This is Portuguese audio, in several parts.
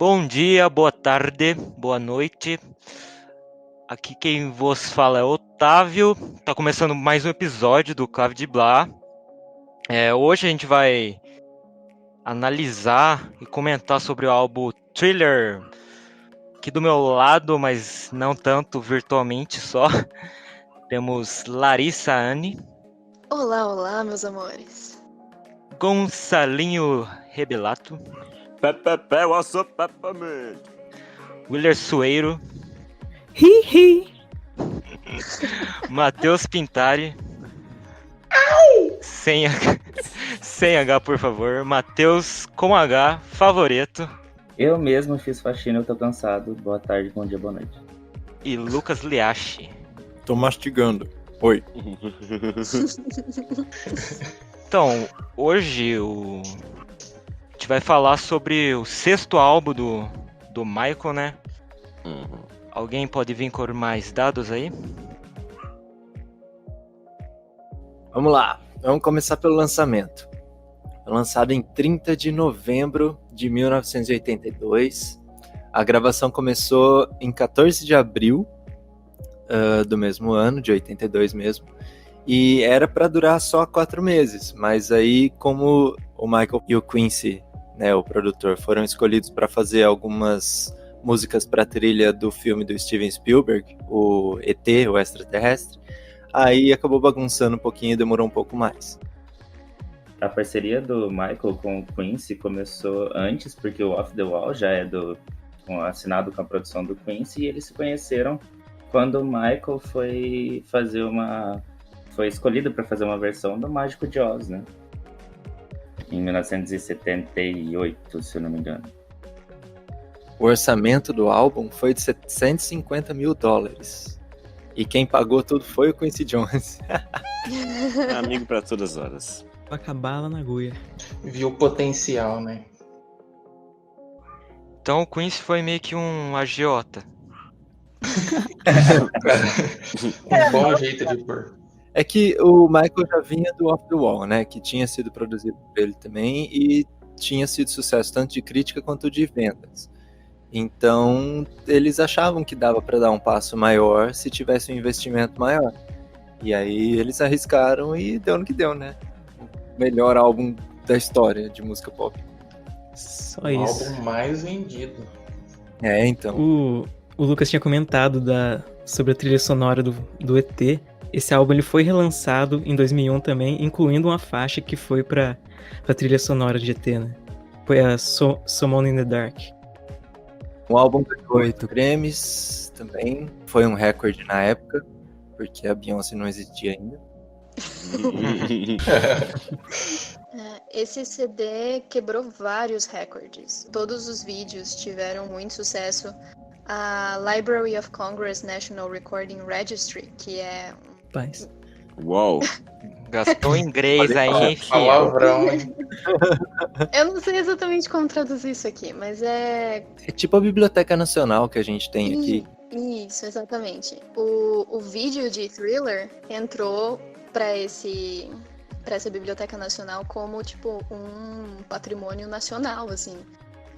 Bom dia, boa tarde, boa noite. Aqui quem vos fala é Otávio. Tá começando mais um episódio do Clave de Blá. Hoje a gente vai analisar e comentar sobre o álbum Thriller. Aqui do meu lado, mas não tanto virtualmente só, temos Larissa Anne, Olá, olá, meus amores. Gonçalinho Rebelato, Pé, what's up, Peppermint? Willer Sueiro, Matheus Pintari, sem H, por favor, Matheus com H, favorito, Eu mesmo fiz faxina, eu tô cansado. Boa tarde, bom dia, boa noite. e Lucas Liachi. Tô mastigando. Oi. Então, hoje a gente vai falar sobre o sexto álbum do Michael, né? Alguém pode vir com mais dados aí? Vamos lá. Vamos começar pelo lançamento. Foi lançado em 30 de novembro de 1982. A gravação começou em 14 de abril do mesmo ano, de 82 mesmo. E era para durar só 4 meses. Mas aí, como o Michael e o Quincy, né, o produtor, foram escolhidos para fazer algumas músicas para a trilha do filme do Steven Spielberg, o ET, o Extraterrestre, aí acabou bagunçando um pouquinho e demorou um pouco mais. A parceria do Michael com o Quincy começou antes, porque o Off the Wall já é assinado com a produção do Quincy, e eles se conheceram quando o Michael foi escolhido para fazer uma versão do Mágico de Oz, né? Em 1978, se eu não me engano. O orçamento do álbum foi de $750 mil. E quem pagou tudo foi o Quincy Jones. Amigo pra todas as horas. Acabar lá na agulha. Viu o potencial, né? Então o Quincy foi meio que um agiota. Um bom jeito de pôr. É que o Michael já vinha do Off the Wall, né? Que tinha sido produzido por ele também e tinha sido sucesso tanto de crítica quanto de vendas. Então, eles achavam que dava para dar um passo maior se tivesse um investimento maior. E aí eles arriscaram e deu no que deu, né? O melhor álbum da história de música pop. Só O isso. álbum mais vendido. É, então. O Lucas tinha comentado sobre a trilha sonora do ET. Esse álbum ele foi relançado em 2001 também, incluindo uma faixa que foi pra trilha sonora de ET, né? Foi a Someone in the Dark. O álbum ganhou 8 Grammys também. Foi um recorde na época, porque a Beyoncé não existia ainda. Esse CD quebrou vários recordes. Todos os vídeos tiveram muito sucesso. A Library of Congress National Recording Registry, que é Paz. Uou. Gastou inglês aí, filho. Palavrão, hein? Eu não sei exatamente como traduzir isso aqui, mas é... É tipo a Biblioteca Nacional que a gente tem aqui. Isso, exatamente. O vídeo de Thriller entrou para essa Biblioteca Nacional como, tipo, um patrimônio nacional, assim.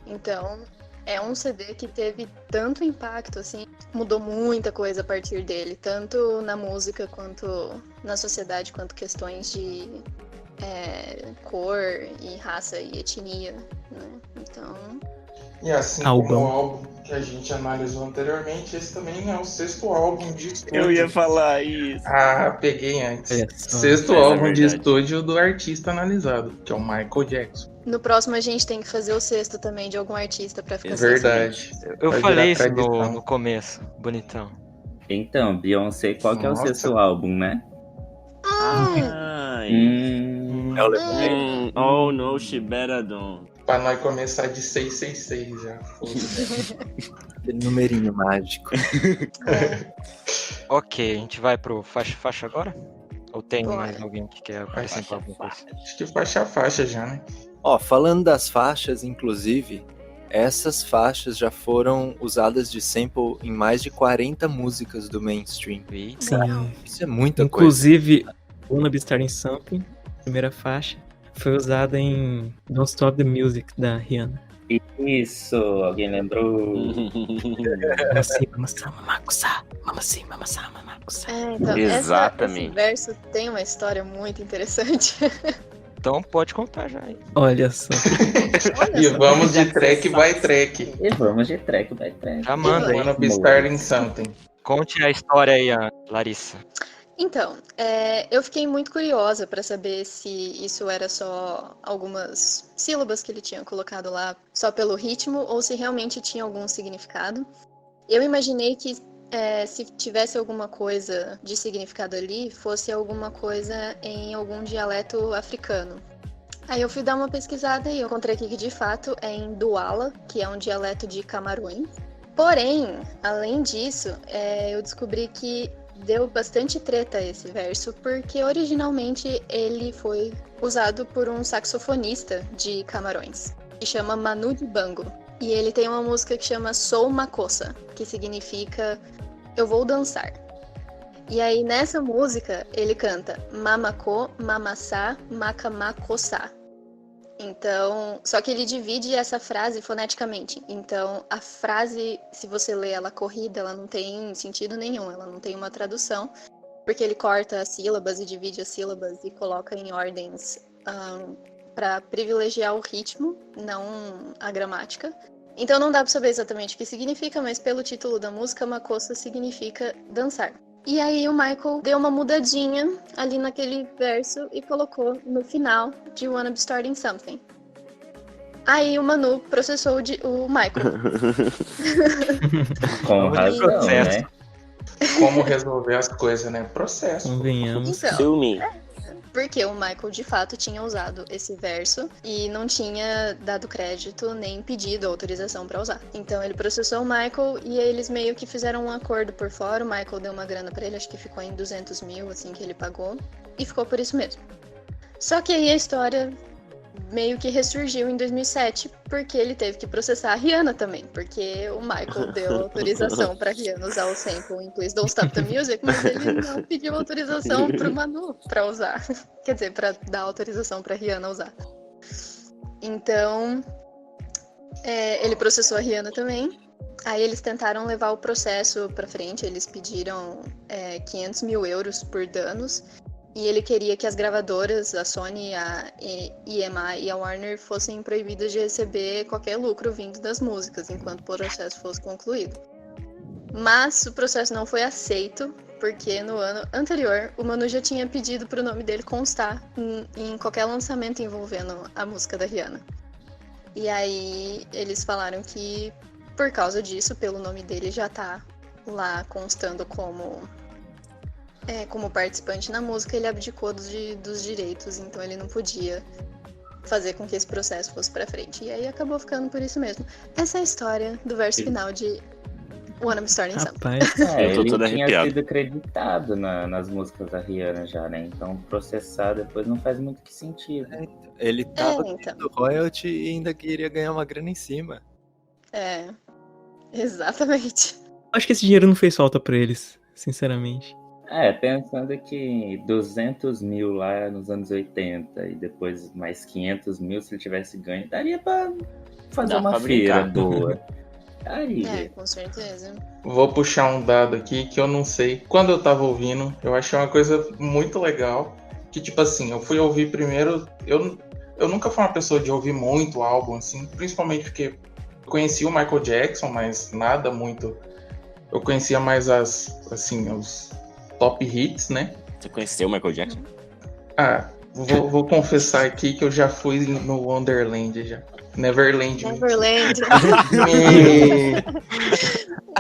Então, é um CD que teve tanto impacto, assim, mudou muita coisa a partir dele, tanto na música quanto na sociedade, quanto questões de cor e raça e etnia, né? Então... E assim como o álbum que a gente analisou anteriormente, esse também é o sexto álbum de estúdio. Eu ia falar isso. Ah, peguei antes. Sexto Mas é álbum de verdade. estúdio do artista analisado, que é o Michael Jackson. No próximo a gente tem que fazer o sexto também de algum artista pra ficar Verdade. Eu Vai falei virar isso tradição. no começo, bonitão. Então, Beyoncé, qual que é o Nossa. sexto álbum, né? Ai. É o Lemonade. Oh no, she better don't. Pra nós começar de 666 já. Foda-se. Numerinho mágico. Ok, a gente vai pro faixa agora? Ou tem Bora. mais alguém que quer acrescentar alguma coisa? Acho que faixa a faixa já, né? Ó, falando das faixas, inclusive, essas faixas já foram usadas de sample em mais de 40 músicas do mainstream. E Sim. Isso é muita coisa. Inclusive, Wanna Be Starting Something, primeira faixa, foi usada em Don't Stop the Music, da Rihanna. Isso, alguém lembrou? Então, Exatamente. esse verso tem uma história muito interessante. Então pode contar já. Hein? Olha só. Olha E só. vamos de track by track. E vamos de track by track. Já manda aí. Wanna be starting something. Conte a história aí, Larissa. Então, eu fiquei muito curiosa para saber se isso era só algumas sílabas que ele tinha colocado lá só pelo ritmo ou se realmente tinha algum significado. Eu imaginei que se tivesse alguma coisa de significado ali, fosse alguma coisa em algum dialeto africano. Aí eu fui dar uma pesquisada e eu encontrei aqui que de fato é em Douala, que é um dialeto de Camarões. Porém, além disso, eu descobri que deu bastante treta esse verso, porque originalmente ele foi usado por um saxofonista de Camarões, que chama Manu Dibango. E ele tem uma música que chama Sou Makossa, que significa Eu Vou Dançar. E aí nessa música ele canta Mamako, Mamassá, Makamakossá. Então, só que ele divide essa frase foneticamente. Então, a frase, se você lê ela corrida, ela não tem sentido nenhum, ela não tem uma tradução, porque ele corta as sílabas e divide as sílabas e coloca em ordens para privilegiar o ritmo, não a gramática. Então não dá para saber exatamente o que significa, mas pelo título da música, Makossa significa dançar. E aí o Michael deu uma mudadinha ali naquele verso e colocou no final de Wanna Be Starting Something. Aí o Manu processou o Michael. Com razão, né? Como resolver as coisas, né? Processo. Convenhamos. Então, Sue me. porque o Michael de fato tinha usado esse verso e não tinha dado crédito nem pedido autorização para usar. Então ele processou o Michael e eles meio que fizeram um acordo por fora. O Michael deu uma grana para ele, acho que ficou em 200 mil, assim, que ele pagou. E ficou por isso mesmo. Só que aí a história meio que ressurgiu em 2007, porque ele teve que processar a Rihanna também, porque o Michael deu autorização pra Rihanna usar o sample em Please Don't Stop the Music, mas ele não pediu autorização pro Manu pra usar. Quer dizer, pra dar autorização pra Rihanna usar. Então, ele processou a Rihanna também. Aí eles tentaram levar o processo pra frente, eles pediram 500 mil euros por danos. E ele queria que as gravadoras, a Sony, a EMI e a Warner fossem proibidas de receber qualquer lucro vindo das músicas, enquanto o processo fosse concluído. Mas o processo não foi aceito, porque no ano anterior o Manu já tinha pedido para o nome dele constar em qualquer lançamento envolvendo a música da Rihanna. E aí eles falaram que, por causa disso, pelo nome dele já tá lá constando como participante na música, ele abdicou dos direitos, então ele não podia fazer com que esse processo fosse pra frente. E aí acabou ficando por isso mesmo. Essa é a história do verso final de Wanna Be Starting Something. Rapaz, Eu tô ele todo tinha arrepiado. sido acreditado nas músicas da Rihanna já, né? Então processar depois não faz muito sentido. Ele tava então. do royalty e ainda queria ganhar uma grana em cima. Exatamente. acho que esse dinheiro não fez falta pra eles, sinceramente. Pensando que 200 mil lá nos anos 80 e depois mais 500 mil se ele tivesse ganho, daria pra fazer Dá uma pra feira brincar. boa. Daria. Com certeza. Vou puxar um dado aqui que eu não sei. Quando eu tava ouvindo, eu achei uma coisa muito legal. Que tipo assim, eu fui ouvir primeiro. Eu nunca fui uma pessoa de ouvir muito álbum, assim, principalmente porque eu conhecia o Michael Jackson, mas nada muito. Eu conhecia mais os top hits, né? Você conheceu o Michael Jackson? Vou confessar aqui que eu já fui no Wonderland já. Neverland. Neverland.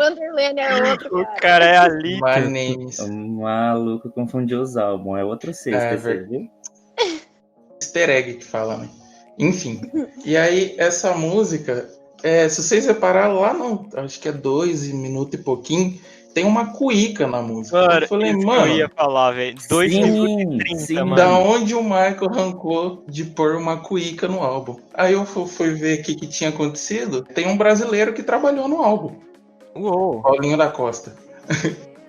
Wonderland é outro, O cara é ali. My name is O maluco confundiu os álbuns. É outro sexto, você viu? Easter egg que fala, né? Enfim. E aí, essa música, se vocês repararem lá, acho que é 2 minutos e pouquinho, tem uma cuíca na música. Mano, Eu falei, isso que mano, eu ia falar, velho. 2 Sim, minutos e 30, sim. mano. da onde o Michael arrancou de pôr uma cuíca no álbum? Aí eu fui ver o que tinha acontecido. Tem um brasileiro que trabalhou no álbum. Uou. Paulinho da Costa,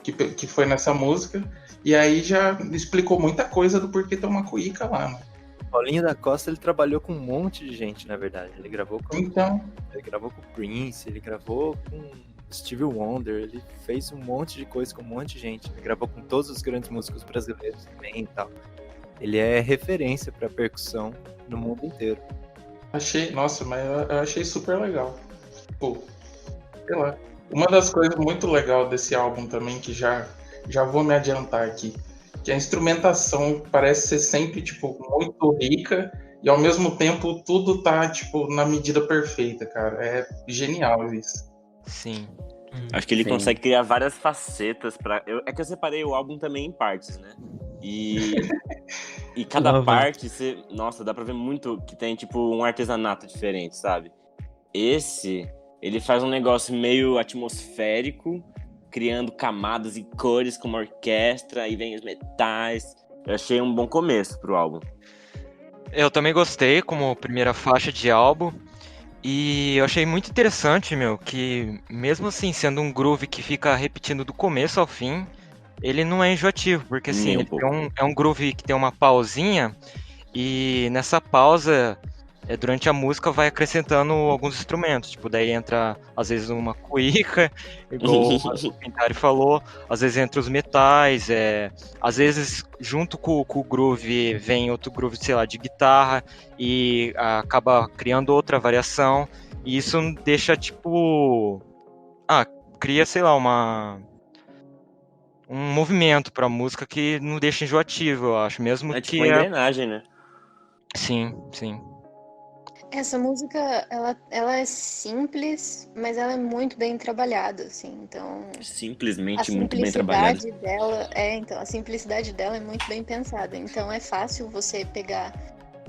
que foi nessa música, e aí já explicou muita coisa do porquê tem uma cuíca lá, né? Paulinho da Costa, ele trabalhou com um monte de gente, na verdade. Ele gravou com o Prince, ele gravou com Stevie Wonder, ele fez um monte de coisa com um monte de gente. Ele gravou com todos os grandes músicos brasileiros também e tal. Ele é referência pra percussão no mundo inteiro. Nossa, mas eu achei super legal. Pô, sei lá. Uma das coisas muito legais desse álbum também, que já vou me adiantar aqui, que a instrumentação parece ser sempre, tipo, muito rica e ao mesmo tempo tudo tá, tipo, na medida perfeita, cara. É genial isso. Sim. Acho que ele Sim. consegue criar várias facetas pra. É que eu separei o álbum também em partes, né? E cada Lá vai. parte, nossa, dá pra ver muito que tem, tipo, um artesanato diferente, sabe? Ele faz um negócio meio atmosférico, criando camadas e cores como orquestra, aí vem os metais. Eu achei um bom começo pro álbum. Eu também gostei como primeira faixa de álbum. E eu achei muito interessante, que mesmo assim, sendo um groove que fica repetindo do começo ao fim, ele não é enjoativo, porque assim, Nem um ele pouco. é um groove que tem uma pausinha, e nessa pausa, durante a música, vai acrescentando alguns instrumentos, tipo, daí entra, às vezes, uma cuíca, igual o Pintari falou, às vezes entra os metais, às vezes, junto com o groove, vem outro groove, sei lá, de guitarra, e acaba criando outra variação, e isso deixa, tipo... cria, sei lá, um movimento pra música que não deixa enjoativo, eu acho, mesmo É que tipo uma engrenagem, né? Sim, sim. Essa música, ela é simples, mas ela é muito bem trabalhada, assim. Então, a Simplesmente muito bem trabalhado. simplicidade dela a simplicidade dela é muito bem pensada. Então, é fácil você pegar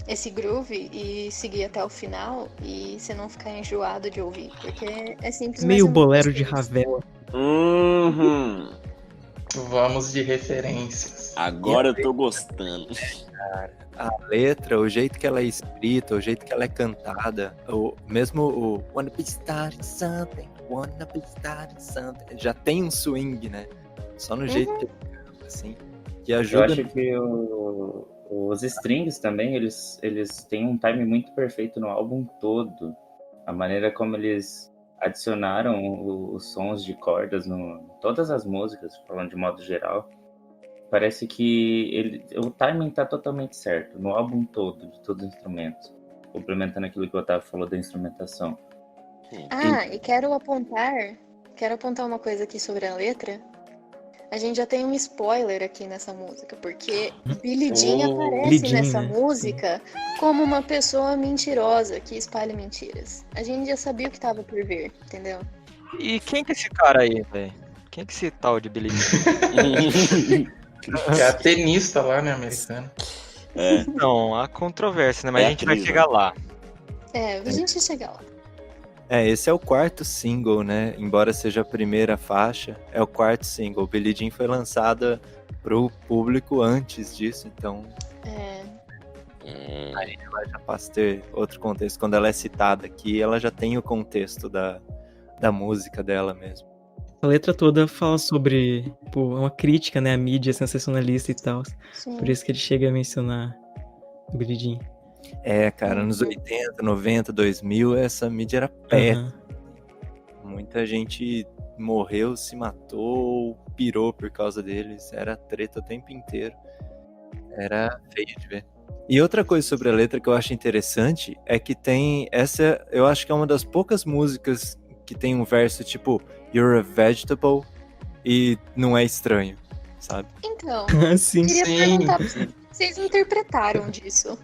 esse groove e seguir até o final e você não ficar enjoado de ouvir, porque é simples, mas Meio é muito bolero de gostoso. Ravel. Uhum. Vamos de referências. Agora eu tô gostando. A letra, o jeito que ela é escrita, o jeito que ela é cantada, mesmo o Wanna Be Starting Something, Wanna Be Starting Something, já tem um swing, né? Só no jeito que ele canta, assim, que Eu ajuda. acho que os strings também, eles têm um time muito perfeito no álbum todo. A maneira como eles adicionaram os sons de cordas em todas as músicas, falando de modo geral, parece que o timing tá totalmente certo, no álbum todo, de todos os instrumentos. Complementando aquilo que o Otávio falou da instrumentação. E quero apontar uma coisa aqui sobre a letra. A gente já tem um spoiler aqui nessa música, porque Billie Jean aparece Billie Jean, nessa né? música como uma pessoa mentirosa que espalha mentiras. A gente já sabia o que tava por vir, entendeu? E quem que é esse cara aí, velho? Quem que é esse tal de Billie Jean? Que é a tenista lá, né, americana. Não, há controvérsia, né? Mas É a gente vai atriz, chegar lá. A gente chega lá. Esse é o quarto single, né? Embora seja a primeira faixa, é o quarto single. Billie Jean foi lançada pro público antes disso, então aí ela já passa a ter outro contexto. Quando ela é citada aqui, ela já tem o contexto da música dela mesmo. A letra toda fala sobre, uma crítica, né, à mídia sensacionalista e tal. Sim. Por isso que ele chega a mencionar o Billie Jean. Cara, nos 80, 90, 2000, essa mídia era péssima. Muita gente morreu, se matou, pirou por causa deles. Era treta o tempo inteiro. Era feio de ver. E outra coisa sobre a letra que eu acho interessante é que tem essa, eu acho que é uma das poucas músicas que tem um verso tipo You're a vegetable e não é estranho, sabe? Então, Sim. queria Sim. perguntar pra vocês, vocês interpretaram disso?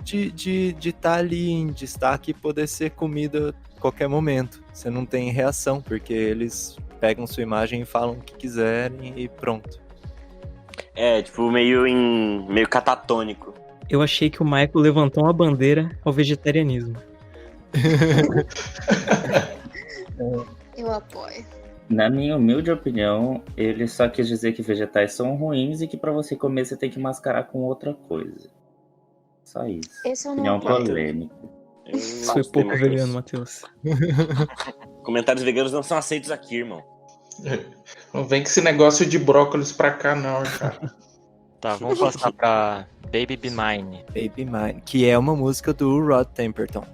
De estar ali em destaque e poder ser comida a qualquer momento. Você não tem reação, porque eles pegam sua imagem e falam o que quiserem e pronto. Tipo, meio catatônico. Eu achei que o Michael levantou uma bandeira ao vegetarianismo. Eu apoio. Na minha humilde opinião, ele só quis dizer que vegetais são ruins e que pra você comer você tem que mascarar com outra coisa. Só isso. Esse eu não Opinião apoio. polêmica. Isso foi pouco vegano, Matheus. Comentários veganos não são aceitos aqui, irmão. Não vem com esse negócio de brócolis pra cá, não, cara. Tá, vamos passar pra Baby Be Mine. Baby Mine, que é uma música do Rod Temperton.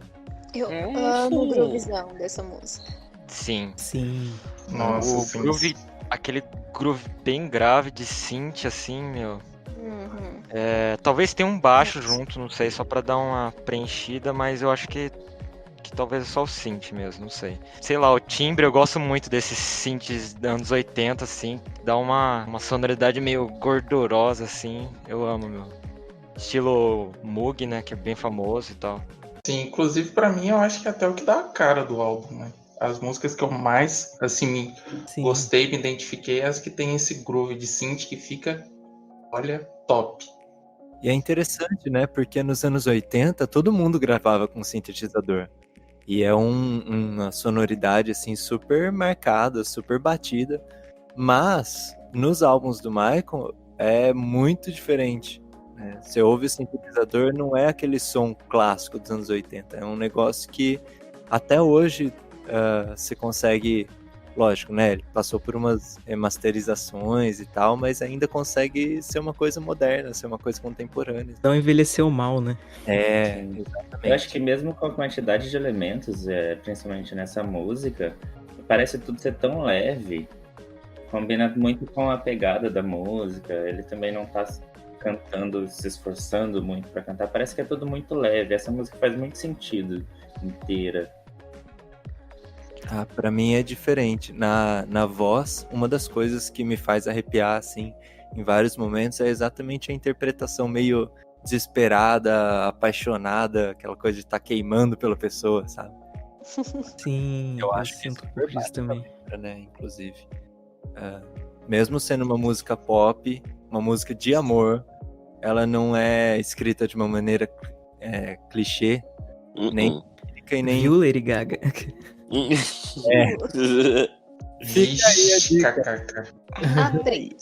Eu amo o groovizão dessa música. Sim. Sim. Nossa, O sim. groove, aquele groove bem grave de synth, assim, meu. Uhum. Talvez tenha um baixo junto, não sei, só pra dar uma preenchida, mas eu acho que talvez é só o synth mesmo, não sei. Sei lá, o timbre, eu gosto muito desses synths dos anos 80, assim, dá uma sonoridade meio gordurosa, assim, eu amo, meu. Estilo Moog, né, que é bem famoso e tal. Sim, inclusive pra mim eu acho que é até o que dá a cara do álbum, né? As músicas que eu mais, assim, Sim. gostei, me identifiquei, as que tem esse groove de synth que fica, olha, top. E é interessante, né? Porque nos anos 80 todo mundo gravava com sintetizador. E é uma sonoridade assim super marcada, super batida. Mas nos álbuns do Michael é muito diferente, né? Você ouve o sintetizador, não é aquele som clássico dos anos 80. É um negócio que até hoje você consegue. Lógico, né? Ele passou por umas remasterizações e tal, mas ainda consegue ser uma coisa moderna, ser uma coisa contemporânea. Não envelheceu mal, né? Sim. Exatamente. Eu acho que mesmo com a quantidade de elementos, principalmente nessa música, parece tudo ser tão leve, combina muito com a pegada da música. Ele também não tá cantando, se esforçando muito pra cantar, parece que é tudo muito leve. Essa música faz muito sentido inteira. Pra mim é diferente. Na voz, uma das coisas que me faz arrepiar, assim, em vários momentos, é exatamente a interpretação meio desesperada, apaixonada, aquela coisa de estar queimando pela pessoa, sabe? Sim, Eu acho que sinto isso um pouco disso também. letra, né, inclusive. Mesmo sendo uma música pop, uma música de amor, ela não é escrita de uma maneira clichê, nem e nem... Viu, Lady Gaga? Vixe, kkk. Aprende.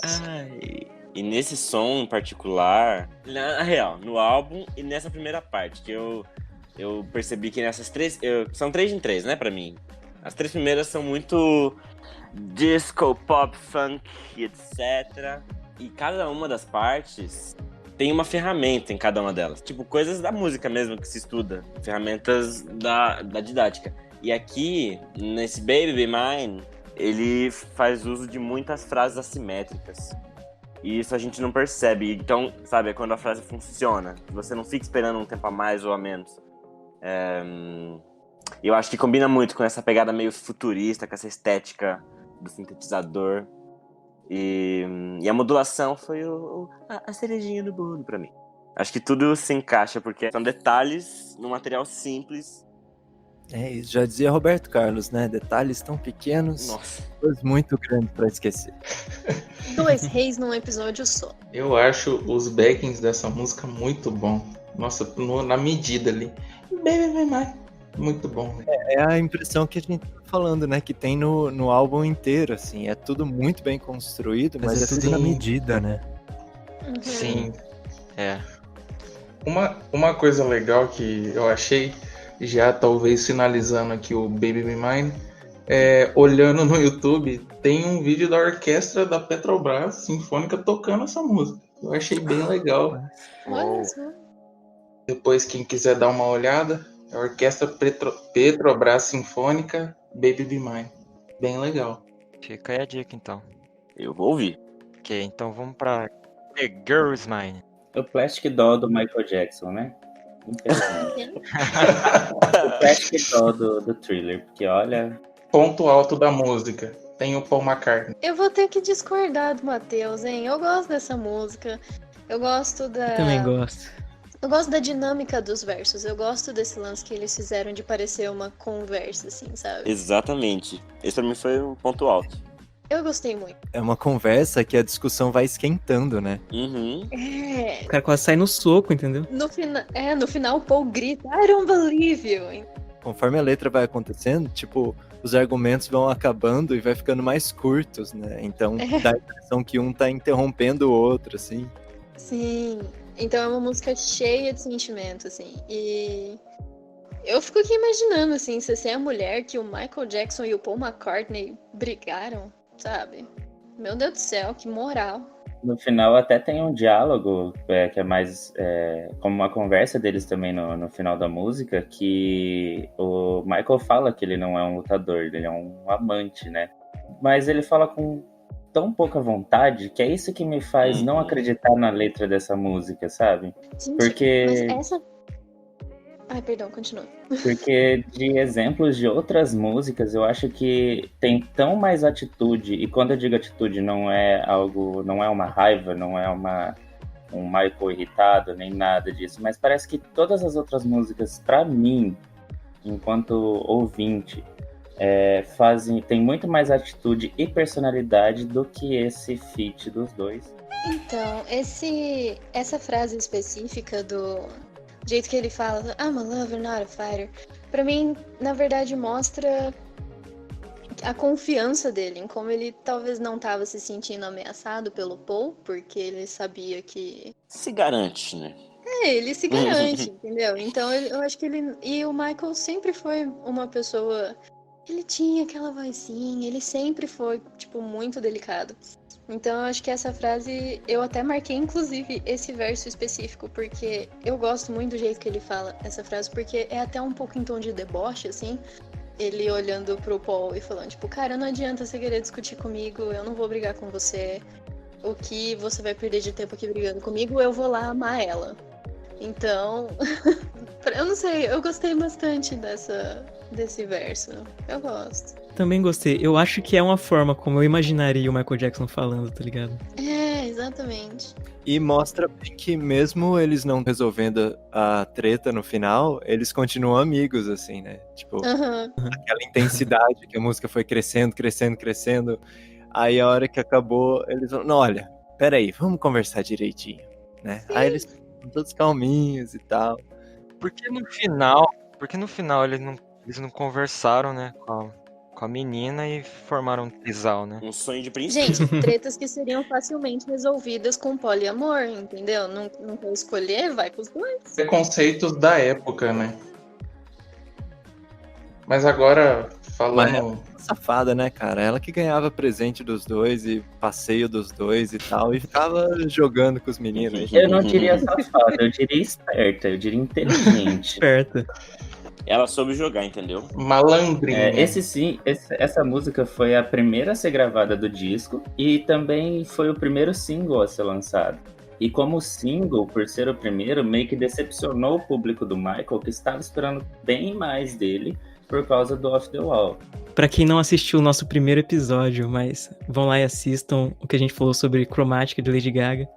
E nesse som em particular, na real, no álbum e nessa primeira parte, que eu percebi que nessas três. São 3 em 3, né, pra mim. As 3 primeiras são muito disco, pop, funk, etc. E cada uma das partes tem uma ferramenta em cada uma delas. Tipo, coisas da música mesmo que se estuda. Ferramentas da didática. E aqui, nesse Baby Be Mine, ele faz uso de muitas frases assimétricas. E isso a gente não percebe. Então, sabe, é quando a frase funciona. Você não fica esperando um tempo a mais ou a menos. Eu acho que combina muito com essa pegada meio futurista, com essa estética do sintetizador. E a modulação foi a cerejinha do bolo pra mim. Acho que tudo se encaixa, porque são detalhes num material simples. É isso, já dizia Roberto Carlos, né? Detalhes tão pequenos, Nossa. coisas muito grandes pra esquecer. 2 reis num episódio só. Eu acho os backings dessa música muito bom. Nossa, na medida ali. Muito bom. É a impressão que a gente tá falando, né? Que tem no álbum inteiro, assim. É tudo muito bem construído, mas é tudo na medida, né? Uhum. Sim. É. Uma coisa legal que eu achei, já talvez finalizando aqui o Baby Be Mine, olhando no YouTube, tem um vídeo da orquestra da Petrobras Sinfônica tocando essa música. Eu achei bem legal. Olha só. Depois, quem quiser dar uma olhada, é a Orquestra Petrobras Sinfônica Baby Be Mine. Bem legal. Fica aí a dica, então. Eu vou ouvir. Ok, então vamos pra The Girl Is Mine. O Plastic Doll do Michael Jackson, né? Infelizmente. O Plastic Doll do Thriller, porque olha... Ponto alto da música. Tem o Paul McCartney. Eu vou ter que discordar do Matheus, hein? Eu gosto dessa música. Eu gosto da... Eu também gosto. Eu gosto da dinâmica dos versos. Eu gosto desse lance que eles fizeram de parecer uma conversa, assim, sabe? Exatamente. Esse pra mim foi o ponto alto. Eu gostei muito. É uma conversa que a discussão vai esquentando, né? Uhum. O cara quase sai no soco, entendeu? No final o Paul grita, I don't believe you. Conforme a letra vai acontecendo, tipo, os argumentos vão acabando e vai ficando mais curtos, né? Então dá a impressão que um tá interrompendo o outro, assim. Sim. Então é uma música cheia de sentimento, assim. E eu fico aqui imaginando, assim, se você é a mulher que o Michael Jackson e o Paul McCartney brigaram, sabe? Meu Deus do céu, que moral. No final até tem um diálogo que é mais como uma conversa deles também no final da música, que o Michael fala que ele não é um lutador, ele é um amante, né? Mas ele fala com tão pouca vontade que é isso que me faz não acreditar na letra dessa música, sabe? Gente, Porque... mas essa... Ai, perdão, continua. Porque de exemplos de outras músicas, eu acho que tem tão mais atitude, e quando eu digo atitude, não é uma raiva, não é um Michael irritado, nem nada disso, mas parece que todas as outras músicas, pra mim, enquanto ouvinte, tem muito mais atitude e personalidade do que esse feat dos dois. Então, essa frase específica do jeito que ele fala, I'm a lover, not a fighter, pra mim, na verdade, mostra a confiança dele, em como ele talvez não estava se sentindo ameaçado pelo Paul, porque ele sabia que... Se garante, né? Ele se garante, entendeu? Então, eu acho que ele... E o Michael sempre foi uma pessoa... Ele tinha aquela vozinha, ele sempre foi, tipo, muito delicado. Então, eu acho que essa frase... Eu até marquei, inclusive, esse verso específico, porque eu gosto muito do jeito que ele fala essa frase, porque é até um pouco em tom de deboche, assim. Ele olhando pro Paul e falando, tipo, cara, não adianta você querer discutir comigo, eu não vou brigar com você. O que você vai perder de tempo aqui brigando comigo, eu vou lá amar ela. Então, eu não sei, eu gostei bastante desse verso. Eu gosto. Também gostei. Eu acho que é uma forma como eu imaginaria o Michael Jackson falando, tá ligado? Exatamente. E mostra bem que mesmo eles não resolvendo a treta no final, eles continuam amigos, assim, né? Tipo, aquela intensidade que a música foi crescendo, crescendo, crescendo. Aí a hora que acabou, eles falam, não, olha, peraí, vamos conversar direitinho, né? Sim. Aí eles ficam todos calminhos e tal. Porque no final eles não conversaram, né, com a menina e formaram um trisal, né? Um sonho de princesa. Gente, tretas que seriam facilmente resolvidas com poliamor, entendeu? Não quer escolher, vai com os dois. Preconceitos da época, né? Mas agora, falando... Safada, né, cara? Ela que ganhava presente dos dois e passeio dos dois e tal, e ficava jogando com os meninos. Eu não diria safada, eu diria esperta, eu diria inteligente. Esperta. Ela soube jogar, entendeu? Malandrinha. Essa música foi a primeira a ser gravada do disco e também foi o primeiro single a ser lançado. E como single, por ser o primeiro, meio que decepcionou o público do Michael, que estava esperando bem mais dele por causa do Off the Wall. Pra quem não assistiu o nosso primeiro episódio, mas vão lá e assistam o que a gente falou sobre Chromatica de Lady Gaga.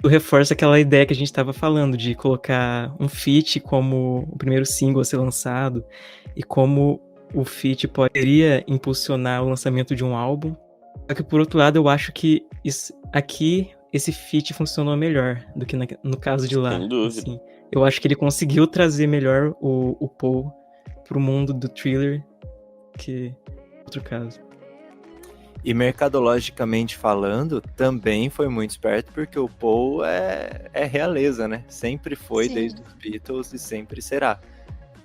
Reforça aquela ideia que a gente tava falando, de colocar um feat como o primeiro single a ser lançado, e como o feat poderia impulsionar o lançamento de um álbum. Só que, por outro lado, eu acho que esse feat funcionou melhor do que no caso de lá. Sem dúvida. Assim, eu acho que ele conseguiu trazer melhor o Paul pro mundo do Thriller que outro caso. E mercadologicamente falando, também foi muito esperto, porque o Paul é realeza, né? Sempre foi. Sim. Desde os Beatles e sempre será.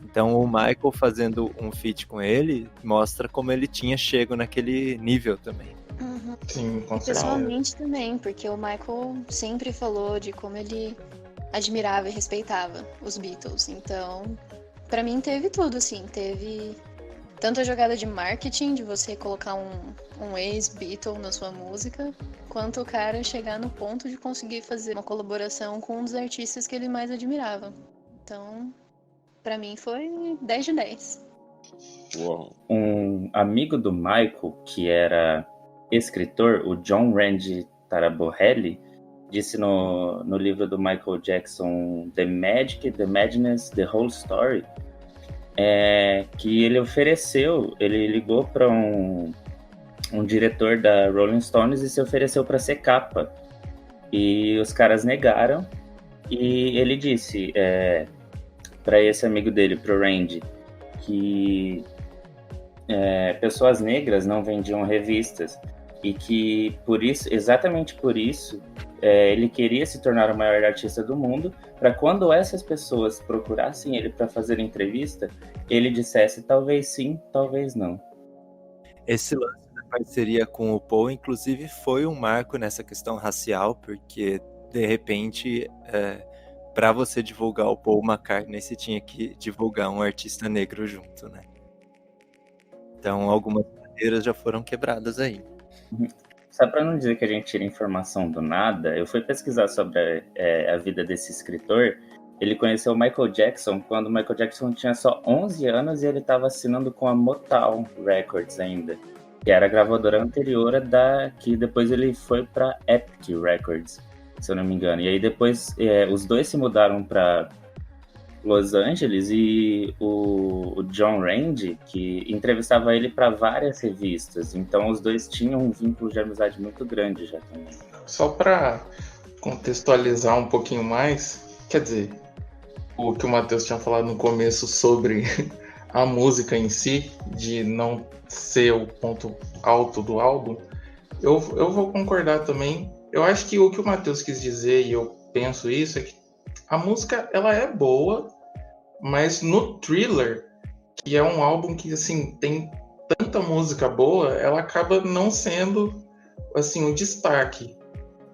Então o Michael fazendo um feat com ele mostra como ele tinha chego naquele nível também. Sim, com certeza. Pessoalmente também, porque o Michael sempre falou de como ele admirava e respeitava os Beatles. Então, pra mim teve tudo, assim. Teve tanto a jogada de marketing, de você colocar um ex-Beatle na sua música, quanto o cara chegar no ponto de conseguir fazer uma colaboração com um dos artistas que ele mais admirava. Então, pra mim foi 10 de 10. Uou. Um amigo do Michael, que era escritor, o John Randy Taraborrelli, disse no livro do Michael Jackson, The Magic, The Madness, The Whole Story, que ele ligou para um diretor da Rolling Stones e se ofereceu para ser capa. E os caras negaram, e ele disse para esse amigo dele, pro Randy, que pessoas negras não vendiam revistas e que exatamente por isso, ele queria se tornar o maior artista do mundo, para quando essas pessoas procurassem ele para fazer entrevista, ele dissesse talvez sim, talvez não. Esse lance da parceria com o Paul, inclusive, foi um marco nessa questão racial, porque, de repente, para você divulgar o Paul McCartney, você tinha que divulgar um artista negro junto, né? Então, algumas barreiras já foram quebradas aí. Só para não dizer que a gente tira informação do nada, eu fui pesquisar sobre a vida desse escritor. Ele conheceu o Michael Jackson quando o Michael Jackson tinha só 11 anos e ele estava assinando com a Motown Records ainda, que era a gravadora anterior que depois ele foi para Epic Records, se eu não me engano. E aí depois os dois se mudaram para Los Angeles e o John Randy, que entrevistava ele para várias revistas. Então os dois tinham um vínculo de amizade muito grande já também. Só para contextualizar um pouquinho mais, quer dizer, o que o Matheus tinha falado no começo sobre a música em si, de não ser o ponto alto do álbum, eu vou concordar também. Eu acho que o que o Matheus quis dizer, e eu penso isso, é que a música ela é boa, mas no Thriller, que é um álbum que assim, tem tanta música boa, ela acaba não sendo assim, o destaque.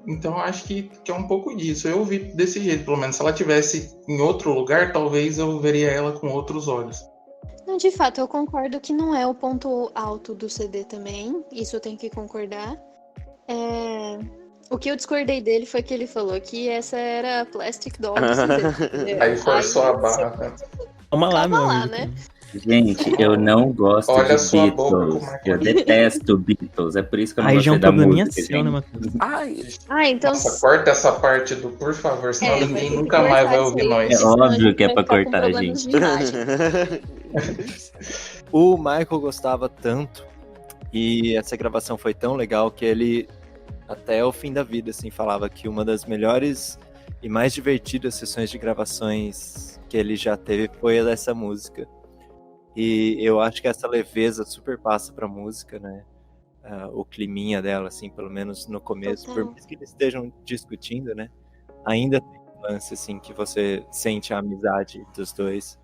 Então eu acho que é um pouco disso. Eu vi desse jeito, pelo menos. Se ela tivesse em outro lugar, talvez eu veria ela com outros olhos. Não, de fato, eu concordo que não é o ponto alto do CD também. Isso eu tenho que concordar. O que eu discordei dele foi que ele falou que essa era a Plastic Doll do CD. Aí forçou a barra. Né? Calma lá, meu lá, amigo. né? Gente, eu não gosto Olha de sua boca, Beatles. como é que Eu detesto Beatles. É por isso que eu não Aí já é gostei um da probleminha música, seu, né, gente. Matheus? Então. Nossa, corta essa parte do por favor, senão vai ninguém ter que nunca mais vai cortar ouvir isso aí, nós. senão a óbvio gente que é vai pra ficar com cortar, problemas gente. de imagem. O Michael gostava tanto, e essa gravação foi tão legal que ele, até o fim da vida, assim, falava que uma das melhores e mais divertidas sessões de gravações que ele já teve foi a dessa música. E eu acho que essa leveza super passa pra música, né? O climinha dela, assim, pelo menos no começo. Total. Por mais que eles estejam discutindo, né? Ainda tem um lance, assim, que você sente a amizade dos dois.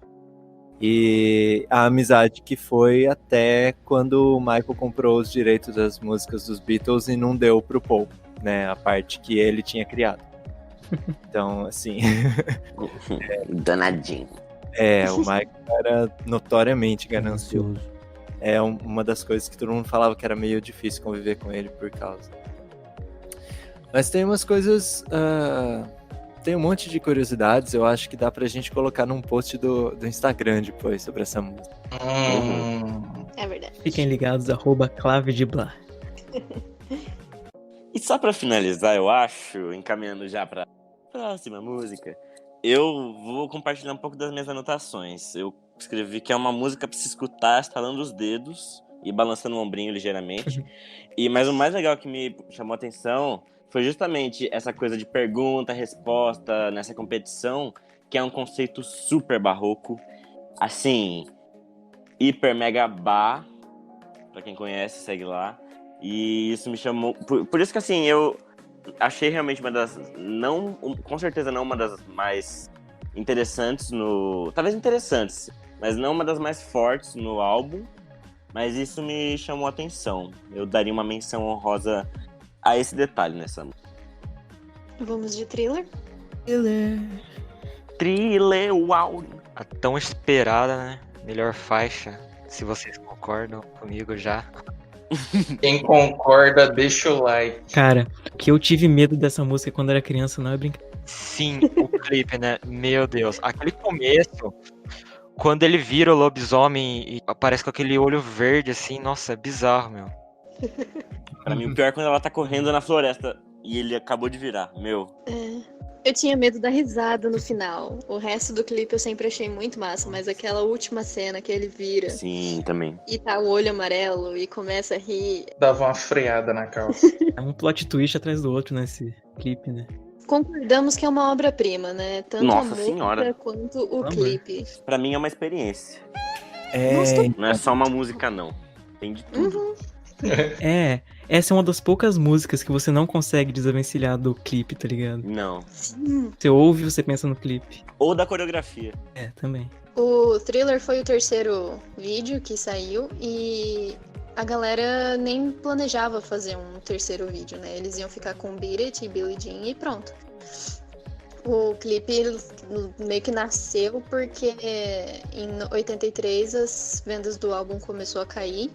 E a amizade que foi até quando o Michael comprou os direitos das músicas dos Beatles e não deu pro Paul, né? A parte que ele tinha criado. Então, assim... Danadinho. O Michael era notoriamente ganancioso. É uma das coisas que todo mundo falava que era meio difícil conviver com ele por causa. Mas tem umas coisas... tem um monte de curiosidades, eu acho que dá pra gente colocar num post do Instagram depois sobre essa música. É verdade. Fiquem ligados, @clavedeblar. E só pra finalizar, eu acho, encaminhando já pra próxima música, eu vou compartilhar um pouco das minhas anotações. Eu escrevi que é uma música pra se escutar estalando os dedos e balançando o ombrinho ligeiramente. Mas o mais legal que me chamou a atenção foi justamente essa coisa de pergunta, resposta nessa competição, que é um conceito super barroco, assim, hiper mega bar, pra quem conhece, segue lá. E isso me chamou... Por isso que, assim, eu achei realmente uma das... com certeza não uma das mais interessantes talvez interessantes, mas não uma das mais fortes no álbum. Mas isso me chamou a atenção. Eu daria uma menção honrosa a esse detalhe nessa música. Vamos de Thriller? Thriller, uau! A tão esperada, né? Melhor faixa. Se vocês concordam comigo já. Quem concorda, deixa o like. Cara, que eu tive medo dessa música quando era criança, não é brincadeira. Sim, o clipe, né? Meu Deus. Aquele começo, quando ele vira o lobisomem e aparece com aquele olho verde, assim, nossa, é bizarro, meu. Pra mim, o pior é quando ela tá correndo na floresta e ele acabou de virar, meu. Eu tinha medo da risada no final. O resto do clipe eu sempre achei muito massa, mas aquela última cena que ele vira Sim, também. e tá o olho amarelo e começa a rir. Dava uma freada na calça. É um plot twist atrás do outro nesse clipe, né? Concordamos que é uma obra-prima, né? Tanto Nossa a música senhora. quanto o Amor. clipe. Pra mim é uma experiência. É, Não é só uma música, não. Tem de tudo. Essa é uma das poucas músicas que você não consegue desavencilhar do clipe, tá ligado? Não. Você ouve e você pensa no clipe. Ou da coreografia. Também. O Thriller foi o terceiro vídeo que saiu e a galera nem planejava fazer um terceiro vídeo, né? Eles iam ficar com Beat It e Billie Jean e pronto. O clipe meio que nasceu porque em 83 as vendas do álbum começou a cair.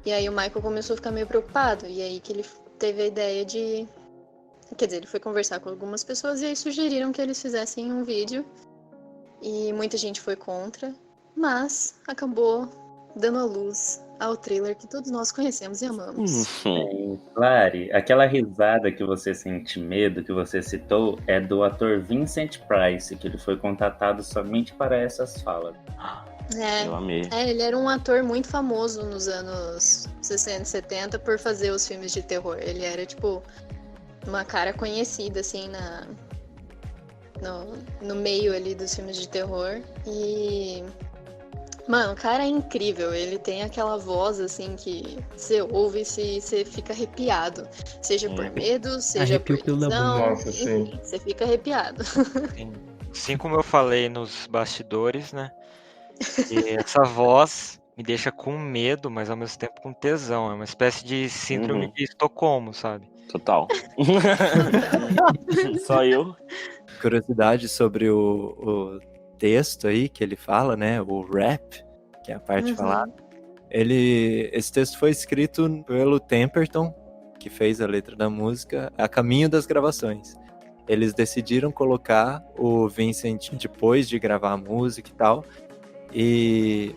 E aí o Michael começou a ficar meio preocupado. E aí que ele teve a ideia de... Quer dizer, ele foi conversar com algumas pessoas e aí sugeriram que eles fizessem um vídeo. E muita gente foi contra. Mas acabou dando a luz ao Thriller que todos nós conhecemos e amamos. Clary, aquela risada que você sente medo, que você citou, é do ator Vincent Price, que ele foi contratado somente para essas falas. Eu amei. Ele era um ator muito famoso nos anos 60 e 70 por fazer os filmes de terror. Ele era, tipo, uma cara conhecida, assim, no meio ali dos filmes de terror. E... Mano, o cara é incrível. Ele tem aquela voz, assim, que você ouve e você fica arrepiado. Seja por medo, seja Arrepio por pelo da tesão. bunda. Nossa, sim. Enfim, você fica arrepiado. Assim como eu falei nos bastidores, né? E essa voz me deixa com medo, mas ao mesmo tempo com tesão. É uma espécie de síndrome de Estocolmo, sabe? Total. Só eu. Curiosidade sobre o texto aí que ele fala, né? O rap, que é a parte falada. Esse texto foi escrito pelo Temperton, que fez a letra da música, a caminho das gravações. Eles decidiram colocar o Vincent depois de gravar a música e tal. E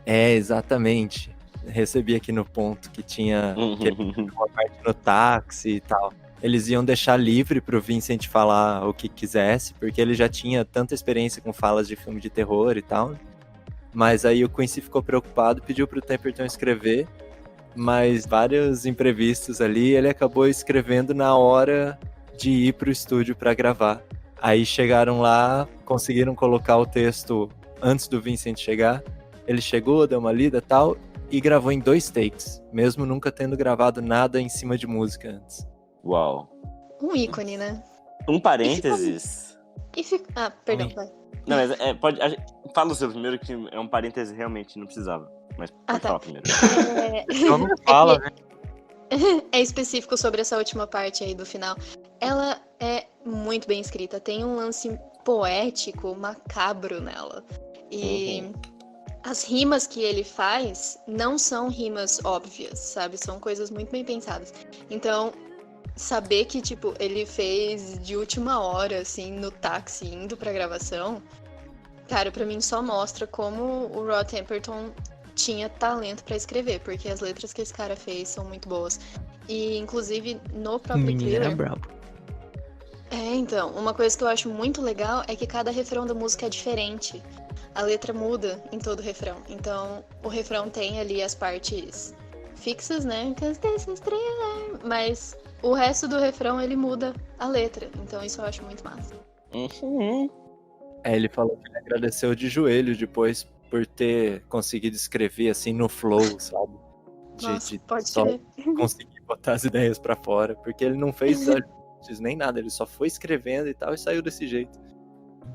exatamente. Recebi aqui no ponto que tinha uma parte no táxi e tal. Eles iam deixar livre pro Vincent falar o que quisesse, porque ele já tinha tanta experiência com falas de filme de terror e tal. Mas aí o Quincy ficou preocupado, pediu pro Temperton escrever, mas vários imprevistos ali, ele acabou escrevendo na hora de ir pro estúdio para gravar. Aí chegaram lá, conseguiram colocar o texto antes do Vincent chegar. Ele chegou, deu uma lida e tal, e gravou em 2 takes, mesmo nunca tendo gravado nada em cima de música antes. Uau. Um ícone, né? Um parênteses. Perdão, Oi. vai. Não, mas fala o seu primeiro, que é um parêntese realmente, não precisava. Mas pode tá. falar primeiro. Então não fala, né? É específico sobre essa última parte aí do final. Ela é muito bem escrita, tem um lance poético, macabro nela. E as rimas que ele faz não são rimas óbvias, sabe? São coisas muito bem pensadas. Então, saber que, tipo, ele fez de última hora, assim, no táxi, indo pra gravação, cara, pra mim só mostra como o Rod Temperton tinha talento pra escrever, porque as letras que esse cara fez são muito boas. E, inclusive, no O próprio menino era Thriller... brabo. Então, uma coisa que eu acho muito legal é que cada refrão da música é diferente. A letra muda em todo o refrão. Então, o refrão tem ali as partes fixas, né? 'Cause this is Thriller. Mas o resto do refrão, ele muda a letra. Então, isso eu acho muito massa. Ele falou que ele agradeceu de joelho depois por ter conseguido escrever assim no flow, sabe? Nossa, pode só crer. conseguir botar as ideias pra fora, porque ele não fez ajustes nem nada, ele só foi escrevendo e tal e saiu desse jeito.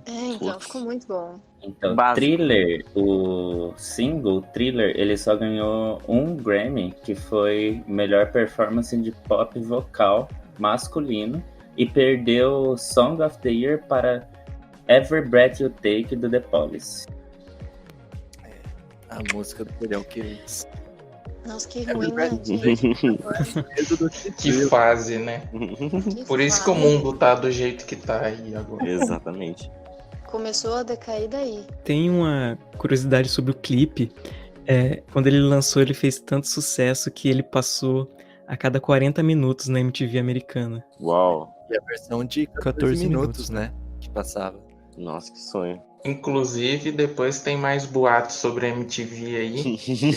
Então, Putz. ficou muito bom. Então, Básico. Thriller, o single Thriller, ele só ganhou um Grammy, que foi melhor performance de pop vocal masculino, e perdeu Song of the Year para Every Breath You Take do The Police. A música do Serial Killers. Nossa, que ruim, né, gente? Que fase, né? Que Por isso que o fase. mundo tá do jeito que tá aí agora. Exatamente. Começou a decair daí. Tem uma curiosidade sobre o clipe. Quando ele lançou, ele fez tanto sucesso que ele passou a cada 40 minutos na MTV americana. Uau. E a versão de 14 minutos, né? Que passava. Nossa, que sonho. Inclusive, depois tem mais boatos sobre a MTV aí, que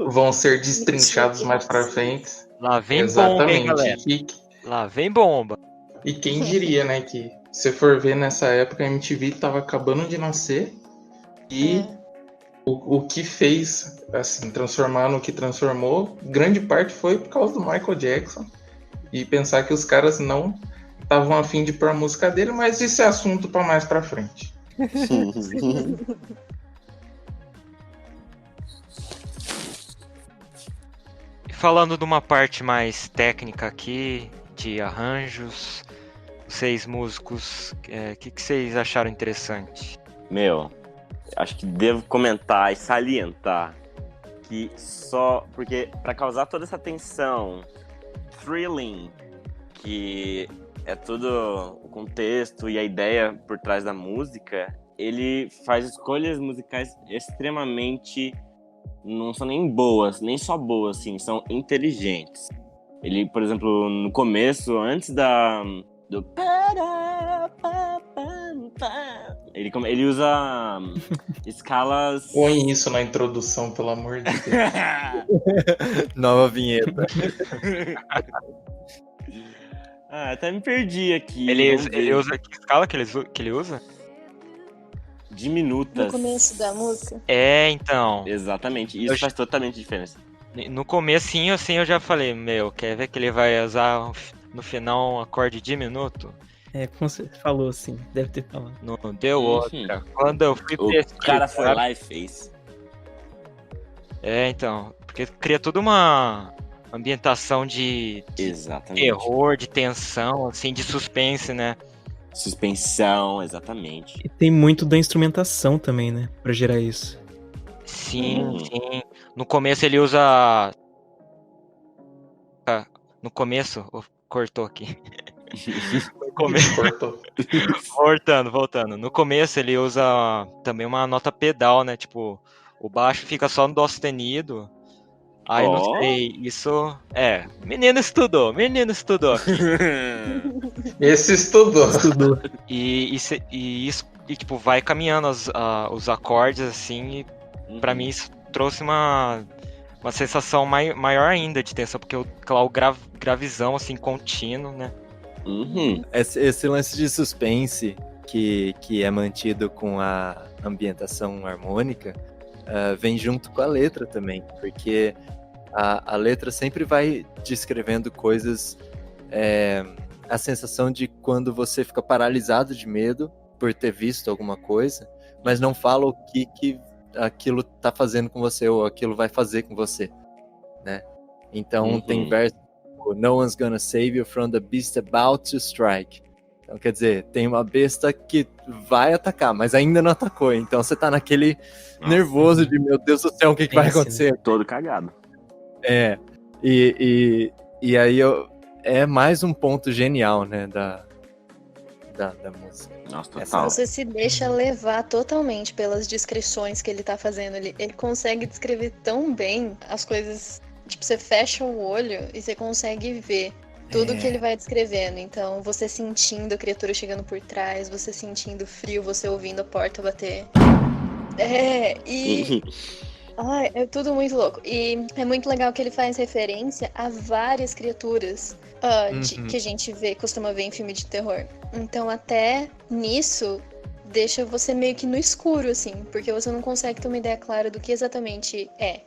vão ser destrinchados mais pra frente. Lá vem bomba, hein, Exatamente. galera? Lá vem bomba. E quem diria, né, que se for ver nessa época, a MTV tava acabando de nascer e o que fez, assim, transformar no que transformou, grande parte foi por causa do Michael Jackson. E pensar que os caras não estavam a fim de pôr a música dele, mas isso é assunto pra mais pra frente. falando de uma parte mais técnica aqui, de arranjos, vocês músicos, o que vocês acharam interessante? Meu, acho que devo comentar e salientar que só... Porque pra causar toda essa tensão, thrilling, que é todo o contexto e a ideia por trás da música, ele faz escolhas musicais extremamente... Não são nem boas, nem só boas, assim, são inteligentes. Ele, por exemplo, no começo, antes do... Ele usa escalas... Põe isso na introdução, pelo amor de Deus. Nova vinheta. Até me perdi aqui. Ele usa que escala que ele usa? Diminutas. No começo da música. Então. Exatamente, isso faz totalmente diferença. No comecinho, assim, eu já falei, quer ver que ele vai usar no final um acorde diminuto? Como você falou assim, deve ter falado. Não deu outra. Quando eu fui O cara foi lá e fez. Então, porque cria toda uma ambientação de Exatamente. terror, de tensão, assim, de suspense, né? Suspensão, exatamente. E tem muito da instrumentação também, né? Pra gerar isso. Sim. No começo ele usa... No começo... Cortou aqui. No começo... Cortou. Voltando. No começo ele usa também uma nota pedal, né? Tipo, o baixo fica só no dó sustenido. Aí não sei, isso... menino estudou. Esse estudou. E isso, tipo, vai caminhando os acordes, assim, e pra mim isso trouxe uma sensação maior ainda de tensão, porque o gravizão, assim, contínuo, né? Esse lance de suspense que é mantido com a ambientação harmônica vem junto com a letra também, porque a letra sempre vai descrevendo coisas, a sensação de quando você fica paralisado de medo por ter visto alguma coisa, mas não fala o que aquilo tá fazendo com você ou aquilo vai fazer com você, né? Então tem verso tipo, no one's gonna save you from the beast about to strike. Então quer dizer, tem uma besta que vai atacar, mas ainda não atacou, então você tá naquele nervoso de meu Deus do céu, o que vai acontecer? Todo cagado. E aí é mais um ponto genial, né, da música. Nossa, total. Você se deixa levar totalmente pelas descrições que ele tá fazendo. Ele consegue descrever tão bem as coisas. Tipo, você fecha o olho e você consegue ver tudo que ele vai descrevendo. Então, você sentindo a criatura chegando por trás, você sentindo frio, você ouvindo a porta bater. É tudo muito louco. E é muito legal que ele faz referência a várias criaturas que a gente costuma ver em filme de terror. Então até nisso deixa você meio que no escuro, assim, porque você não consegue ter uma ideia clara do que exatamente é.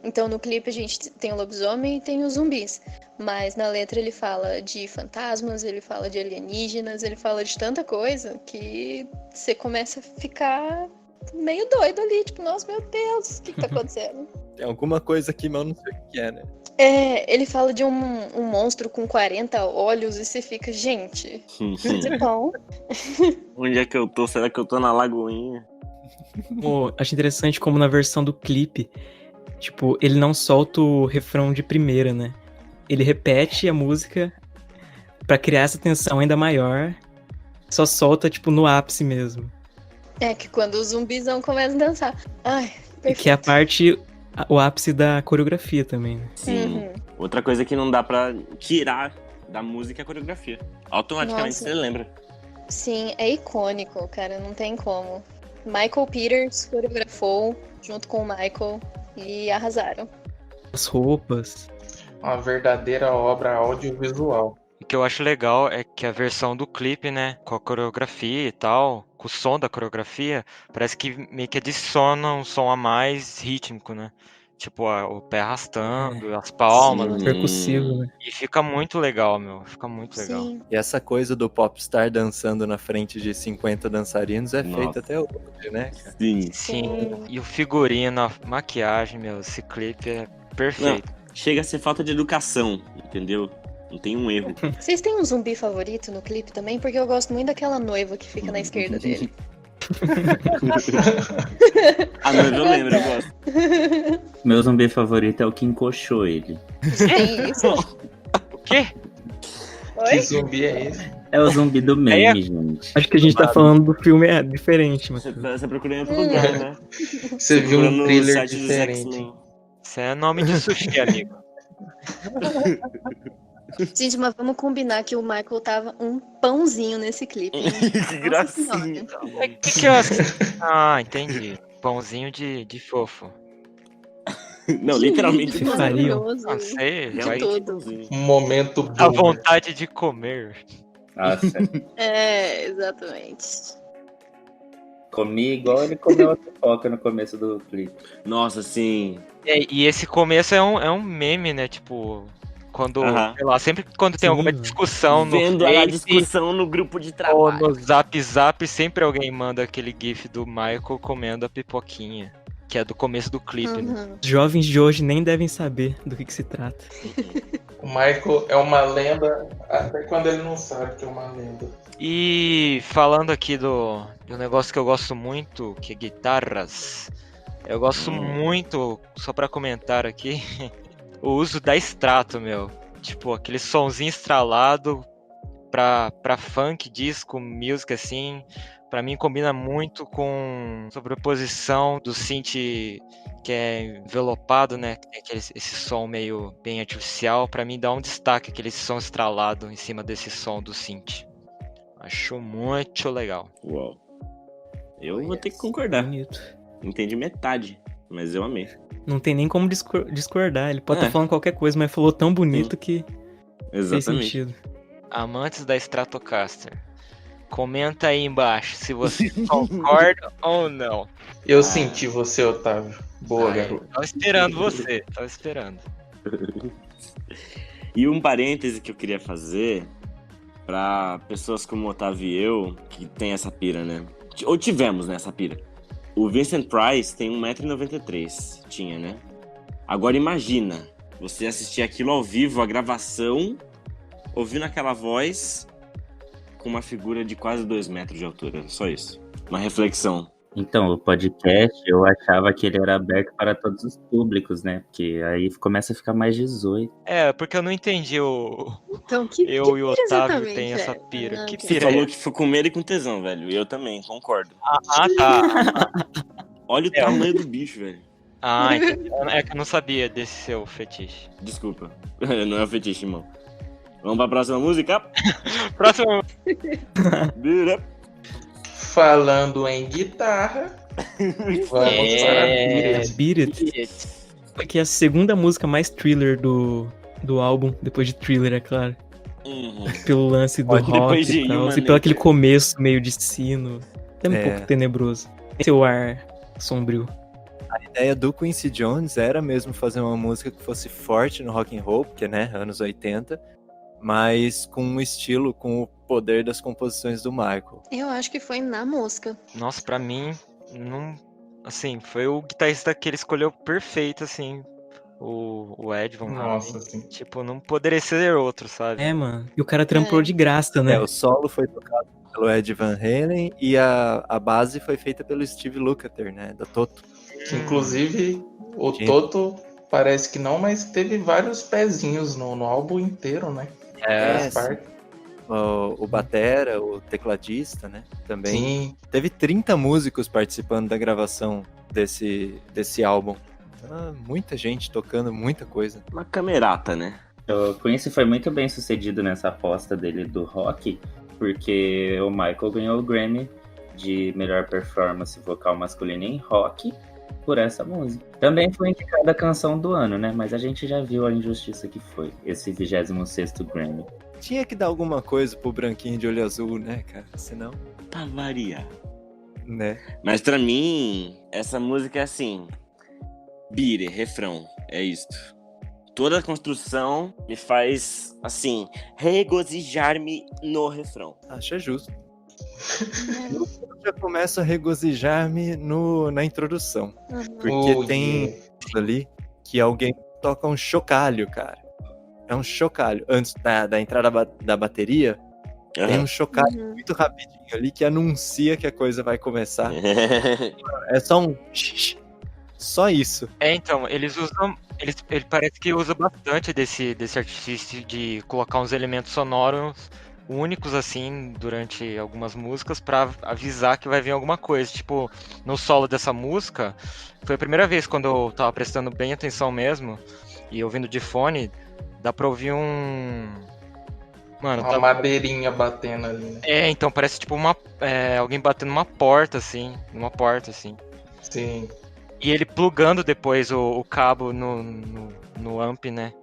Então no clipe a gente tem o lobisomem e tem os zumbis. Mas na letra ele fala de fantasmas, ele fala de alienígenas, ele fala de tanta coisa que você começa a ficar meio doido ali, tipo, nossa, meu Deus, o que tá acontecendo? Tem alguma coisa aqui, mas eu não sei o que é, né? Ele fala de um monstro com 40 olhos e você fica, gente, que bom. Onde é que eu tô? Será que eu tô na Lagoinha? Acho interessante como na versão do clipe, tipo, ele não solta o refrão de primeira, né? Ele repete a música pra criar essa tensão ainda maior, só solta, tipo, no ápice mesmo. Que quando os zumbizão começam a dançar. Ai, perfeito. Que é a parte, o ápice da coreografia também, né? Sim. Outra coisa que não dá pra tirar da música é a coreografia. Automaticamente você lembra. Sim, é icônico, cara, não tem como. Michael Peters coreografou junto com o Michael e arrasaram. As roupas. Uma verdadeira obra audiovisual. O que eu acho legal é que a versão do clipe, né, com a coreografia e tal, com o som da coreografia, parece que meio que adiciona um som a mais rítmico, né? Tipo, o pé arrastando, as palmas. Percussivo, né? E fica muito legal, meu. Fica muito legal. Sim. E essa coisa do popstar dançando na frente de 50 dançarinos é feita até hoje, né, cara? Sim. Sim. E o figurino, a maquiagem, meu, esse clipe é perfeito. chega a ser falta de educação, entendeu? Não tem um erro. Vocês têm um zumbi favorito no clipe também? Porque eu gosto muito daquela noiva que fica na esquerda dele. A noiva eu lembro, eu gosto. Meu zumbi favorito é o que encoxou ele. Tem isso? O quê? Que Oi? zumbi é esse? É o zumbi do meme, gente. Acho que a gente tá falando do filme diferente, mas. Você procura em outro lugar, né? Você viu Procura um no thriller site dos diferente. X-Men. Isso é nome de sushi, amigo. Gente, mas vamos combinar que o Michael tava um pãozinho nesse clipe. hein? Que Nossa gracinha. Senhora. Que eu... Ah, entendi. Pãozinho de fofo. Não, literalmente. Que faria? Maravilhoso. Não sei, De vai tudo. Um momento a boomer. vontade de comer. Nossa, É, exatamente. comi igual ele comeu a pipoca no começo do clipe. Nossa, sim. E esse começo é um meme, né? Tipo, quando, Aham. sei lá, sempre quando tem Sim, alguma mano. discussão no Vendo a Face discussão no grupo de ou trabalho. no Zap, sempre alguém manda aquele gif do Michael comendo a pipoquinha, que é do começo do clipe, né? Uhum. Os jovens de hoje nem devem saber do que se trata. O Michael é uma lenda, até quando ele não sabe que é uma lenda. E falando aqui de um negócio que eu gosto muito, que é guitarras. Eu gosto muito, só pra comentar aqui, o uso da extrato, meu. Tipo, aquele sonzinho estralado pra funk, disco, music, assim. Pra mim combina muito com sobreposição do synth que é envelopado, né? Que tem esse som meio bem artificial. Pra mim dá um destaque aquele som estralado em cima desse som do synth. Acho muito legal. Uau. Eu vou ter que concordar. Bonito. Entendi metade, mas eu amei. Não tem nem como discordar. Ele pode É. estar falando qualquer coisa, mas falou tão bonito que fez Exatamente. sentido. Amantes da Stratocaster, comenta aí embaixo se você concorda ou não. Eu senti você, Otávio. Boa, Ai, garoto. tava esperando você, tava esperando. E um parêntese que eu queria fazer pra pessoas como o Otávio e eu, que tem essa pira, né? Ou tivemos, né, essa pira. O Vincent Price tem 1,93 m, tinha, né? Agora imagina, você assistir aquilo ao vivo, a gravação, ouvindo aquela voz com uma figura de quase 2 metros de altura, só isso. Uma reflexão. Então, o podcast, eu achava que ele era aberto para todos os públicos, né? Porque aí começa a ficar mais 18. É, porque eu não entendi Então, que eu e o pira Otávio exatamente tem essa é? pira. Ah, Que ok. Você pira é falou que ficou com medo e com tesão, velho. Eu também, concordo. Ah, tá. Olha o tamanho do bicho, velho. Ah, entendi. É que eu não sabia desse seu fetiche. Desculpa. Não é o fetiche, irmão. Vamos pra próxima música? Próximo. Bira. Falando em guitarra, vamos para É, Beat It. Beat It. Que é a segunda música mais thriller do álbum, depois de Thriller, é claro. Uhum. Pelo lance do Pode depois rock de e tal, Human e pelo aquele Nature. começo meio de sino. É um É. pouco tenebroso. Seu ar sombrio. A ideia do Quincy Jones era mesmo fazer uma música que fosse forte no rock and roll, porque, né, anos 80, mas com um estilo, com o poder das composições do Michael. Eu acho que foi na música. Nossa, pra mim, não. Assim, foi o guitarrista que ele escolheu perfeito, assim. O Ed Van Halen. Nossa, assim. Tipo, não poderia ser outro, sabe? É, mano. E o cara trampou É. de graça, né? O solo foi tocado pelo Ed Van Halen e a base foi feita pelo Steve Lukather, né, da Toto. Que, inclusive, o Sim. Toto parece que não, mas teve vários pezinhos no álbum inteiro, né? Várias partes. O batera, o tecladista, né, também. Sim. Teve 30 músicos participando da gravação desse álbum. Então, muita gente tocando muita coisa. Uma camerata, né? O Quincy foi muito bem sucedido nessa aposta dele do rock, porque o Michael ganhou o Grammy de melhor performance vocal masculina em rock por essa música. Também foi indicada a canção do ano, né? Mas a gente já viu a injustiça que foi esse 26º Grammy. Tinha que dar alguma coisa pro branquinho de olho azul, né, cara? Senão, Pra variar. né? Mas pra mim, essa música é assim. Bire, refrão. É isto. Toda a construção me faz, assim, regozijar-me no refrão. Acho justo. Eu já começo a regozijar-me na introdução. Uhum. Porque Oh, tem yeah. ali que alguém toca um chocalho, cara. É um chocalho. Antes da entrada da bateria, tem um chocalho muito rapidinho ali que anuncia que a coisa vai começar. É só um... Só isso. Então, eles usam. Ele parece que usa bastante desse artifício de colocar uns elementos sonoros únicos, assim, durante algumas músicas, pra avisar que vai vir alguma coisa. Tipo, no solo dessa música, foi a primeira vez quando eu tava prestando bem atenção mesmo, e ouvindo de fone, dá pra ouvir um. Mano, Uma madeirinha batendo ali, né? então parece tipo alguém batendo numa porta, assim. Sim. E ele plugando depois o cabo no amp, né?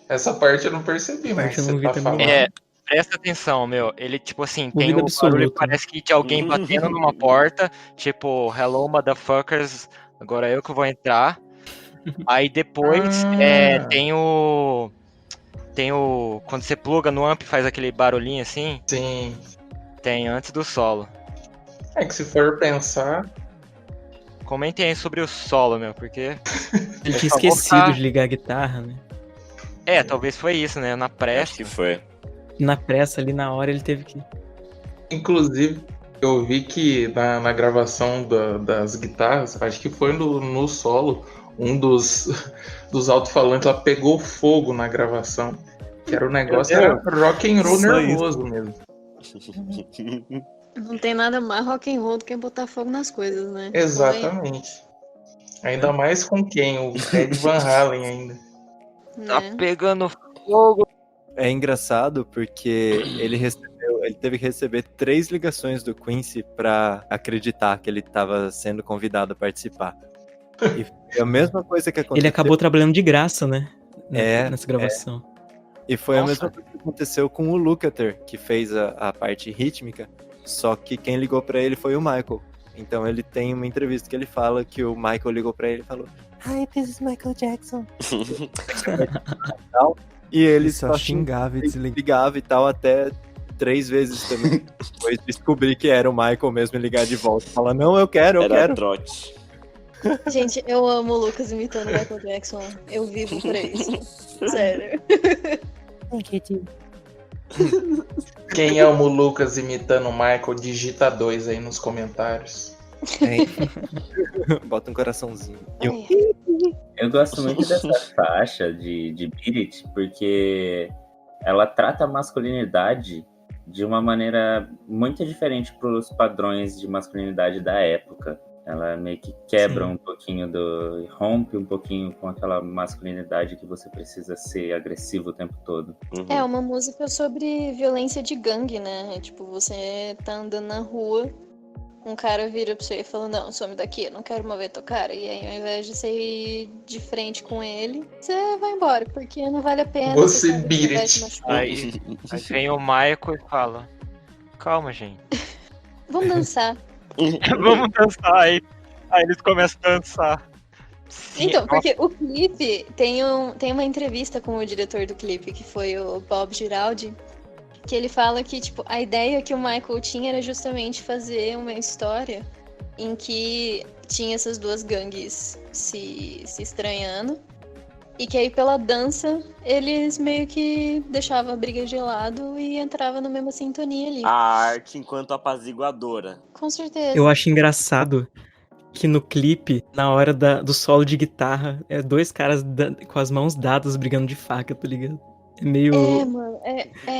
Essa parte eu não percebi, mas parte eu não você vi tá também. falando. Presta atenção, meu. Ele, tipo assim, tem Ouvido o barulho, absoluto. parece que de alguém batendo numa porta, tipo, hello, motherfuckers, agora eu que vou entrar. Aí depois tem o. Quando você pluga no amp, faz aquele barulhinho assim. Sim. Tem antes do solo. É que se for pensar. Comentem aí sobre o solo, meu, porque. Ele tinha esquecido de ligar a guitarra, né? Talvez foi isso, né? Na Acho pressa. que foi. Na pressa ali, na hora, ele teve que... Inclusive, eu vi que na gravação das guitarras, acho que foi no solo, um dos alto-falantes lá pegou fogo na gravação. Que era o negócio, era rock and roll Só nervoso mesmo. Não tem nada mais rock and roll do que botar fogo nas coisas, né? Exatamente. Ainda mais com quem? O Ed Van Halen ainda. Tá Né? pegando fogo. É engraçado porque ele teve que receber 3 ligações do Quincy pra acreditar que ele estava sendo convidado a participar. E foi a mesma coisa que aconteceu. Ele acabou trabalhando de graça, né? É, Nessa gravação. E foi Nossa. a mesma coisa que aconteceu com o Lukather, que fez a parte rítmica, só que quem ligou pra ele foi o Michael. Então ele tem uma entrevista que ele fala que o Michael ligou pra ele e falou: Hi, this is Michael Jackson. E ele Só xingava e desligava. ligava e tal até 3 vezes também. Depois descobri que era o Michael mesmo e ligar de volta. Fala, não, eu quero. Era trote. Gente, eu amo o Lucas imitando o Michael Jackson. Eu vivo pra isso. Sério. Quem ama o Lucas imitando o Michael, digita 2 aí nos comentários. Bota um coraçãozinho. Eu gosto muito dessa faixa de Beat It, porque ela trata a masculinidade de uma maneira muito diferente para os padrões de masculinidade da época. Ela meio que quebra um pouquinho rompe um pouquinho com aquela masculinidade que você precisa ser agressivo o tempo todo. É uma música sobre violência de gangue, né? Tipo, você tá andando na rua, um cara vira pra você e fala, não, some daqui, eu não quero mover tua cara. E aí, ao invés de você ir de frente com ele, você vai embora, porque não vale a pena. Você sabe que beat vai it. te machucar. Aí vem o Michael e fala: calma, gente. Vamos dançar. Vamos dançar aí. Aí eles começam a dançar. Sim, Então, nossa, porque o clipe tem uma entrevista com o diretor do clipe, que foi o Bob Giraldi, que ele fala que, tipo, a ideia que o Michael tinha era justamente fazer uma história em que tinha essas duas gangues se estranhando, e que aí pela dança eles meio que deixavam a briga de lado e entravam na mesma sintonia ali. A arte enquanto apaziguadora. Com certeza. Eu acho engraçado que no clipe, na hora do solo de guitarra, é 2 caras com as mãos dadas brigando de faca, tá ligado? É meio Mano,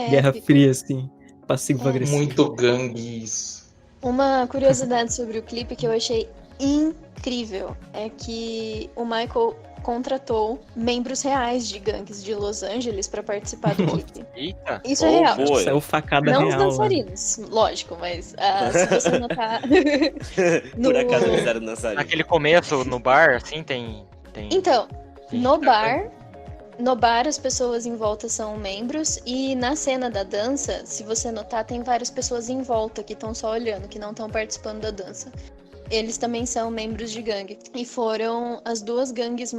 Guerra épico. Fria, assim, passivo-agressivo. Muito gangue isso. Uma curiosidade sobre o clipe que eu achei incrível é que o Michael contratou membros reais de gangues de Los Angeles pra participar do clipe. eita. Isso é real. boa. Saiu facada Não os real, né? dançarinos, lógico, mas se você notar. Por acaso eles eram dançarinos. Naquele começo, no bar, assim, tem... Então, Sim, no bar as pessoas em volta são membros e na cena da dança, se você notar, tem várias pessoas em volta que estão só olhando, que não estão participando da dança. Eles também são membros de gangue. E foram as 2 gangues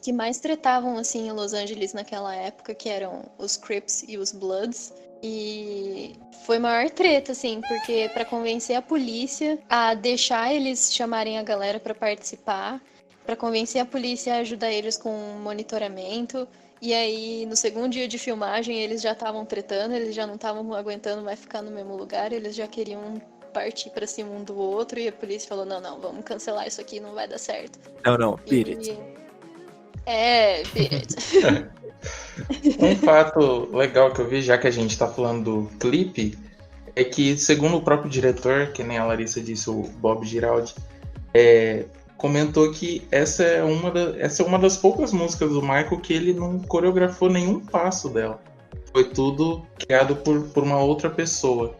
que mais tretavam assim em Los Angeles naquela época, que eram os Crips e os Bloods. E foi maior treta, assim, porque pra convencer a polícia a deixar eles chamarem a galera pra participar, pra convencer a polícia a ajudar eles com monitoramento. E aí, no segundo dia de filmagem, eles já estavam tretando, eles já não estavam aguentando mais ficar no mesmo lugar, eles já queriam partir pra cima um do outro, e a polícia falou, não, vamos cancelar isso aqui, não vai dar certo. Não, beat it. Beat it. Um fato legal que eu vi, já que a gente tá falando do clipe, é que, segundo o próprio diretor, que nem a Larissa disse, o Bob Giraldi, comentou que essa é uma das poucas músicas do Michael que ele não coreografou nenhum passo dela. Foi tudo criado por uma outra pessoa.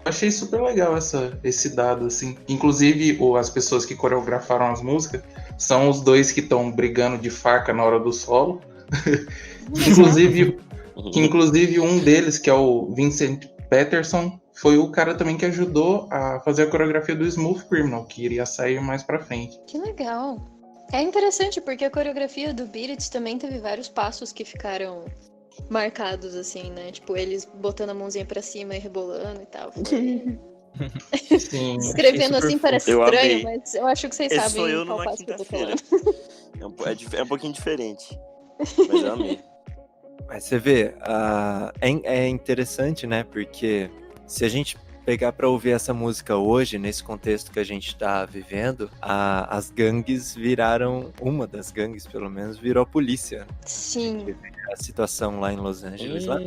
Eu achei super legal esse dado, assim. Inclusive, as pessoas que coreografaram as músicas são os dois que estão brigando de faca na hora do solo. Inclusive, um deles, que é o Vincent Peterson, foi o cara também que ajudou a fazer a coreografia do Smooth Criminal, que iria sair mais pra frente. Que legal. É interessante, porque a coreografia do Beat It também teve vários passos que ficaram marcados, assim, né? Tipo, eles botando a mãozinha pra cima e rebolando e tal. Sim, escrevendo assim parece Eu estranho, amei. mas eu acho que vocês Esse sabem sou eu qual numa passo que eu tô quinta-feira. falando. É um pouquinho diferente. Mas eu amei. Mas você vê, é interessante, né? Porque se a gente pegar pra ouvir essa música hoje, nesse contexto que a gente tá vivendo, as gangues viraram, uma das gangues pelo menos, virou a polícia. Sim. A situação lá em Los Angeles. Lá.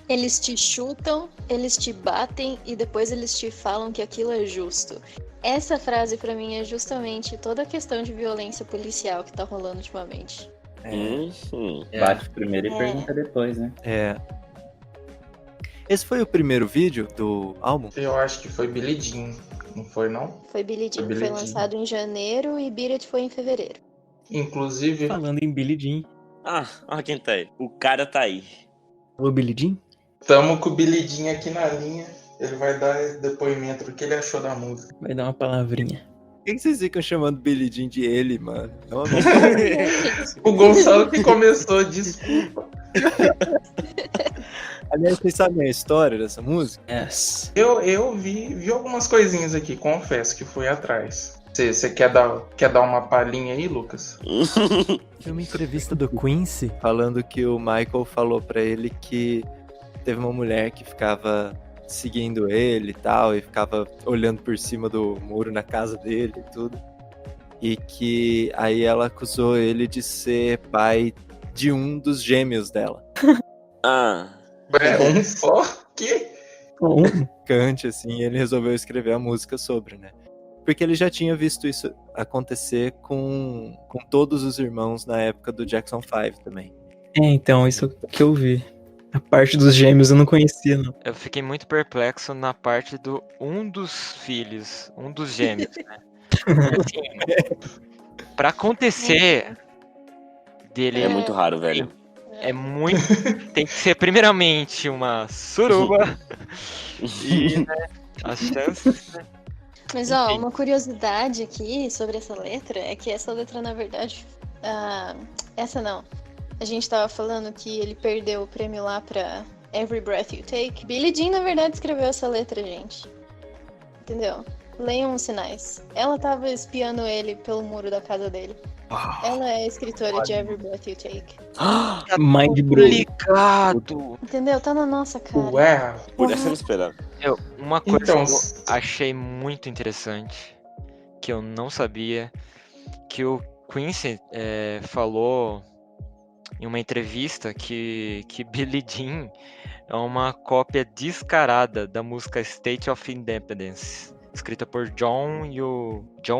Eles te chutam, eles te batem e depois eles te falam que aquilo é justo. Essa frase pra mim é justamente toda a questão de violência policial que tá rolando ultimamente. Bate primeiro e pergunta depois, né? Esse foi o primeiro vídeo do álbum? Eu acho que foi Billie Jean, não foi não? Foi Billie Jean, Billie foi Jean. lançado em janeiro e Beat It foi em fevereiro. Inclusive, Falando em Billie Jean. Olha quem tá aí. O cara tá aí. Alô, Billie Jean? tamo com o Billie Jean aqui na linha. Ele vai dar depoimento do que ele achou da música. Vai dar uma palavrinha. Por que vocês ficam chamando Billie Jean de ele, mano? Não, O Gonçalo que começou, desculpa. aliás, vocês sabem a história dessa música? Yes. Eu vi algumas coisinhas aqui, confesso que fui atrás. Você quer dar uma palhinha aí, Lucas? Tem uma entrevista do Quincy falando que o Michael falou pra ele que teve uma mulher que ficava seguindo ele e tal, e ficava olhando por cima do muro na casa dele e tudo. E que aí ela acusou ele de ser pai de um dos gêmeos dela. É um só? Que? Cante, assim, e ele resolveu escrever a música sobre, né? Porque ele já tinha visto isso acontecer com todos os irmãos na época do Jackson 5 também. Então, isso que eu vi. A parte dos gêmeos eu não conhecia, não. Eu fiquei muito perplexo na parte do um dos filhos, um dos gêmeos, né? Assim, pra acontecer dele É muito raro, velho. é muito. Tem que ser primeiramente uma suruba e, né, as chances. Né? Mas ó, uma curiosidade aqui sobre essa letra é que essa letra, na verdade, essa não. A gente tava falando que ele perdeu o prêmio lá pra Every Breath You Take. Billie Jean, na verdade, escreveu essa letra, gente. Entendeu? Leiam os sinais. Ela tava espiando ele pelo muro da casa dele. Ela é a escritora de Every Breath You Take. Mind blow. Complicado! Entendeu? Tá na nossa cara. Ué, Por essa eu não esperava. Uma coisa Então, que eu achei muito interessante, que eu não sabia, que o Quincy falou em uma entrevista que Billie Jean é uma cópia descarada da música State of Independence, escrita por John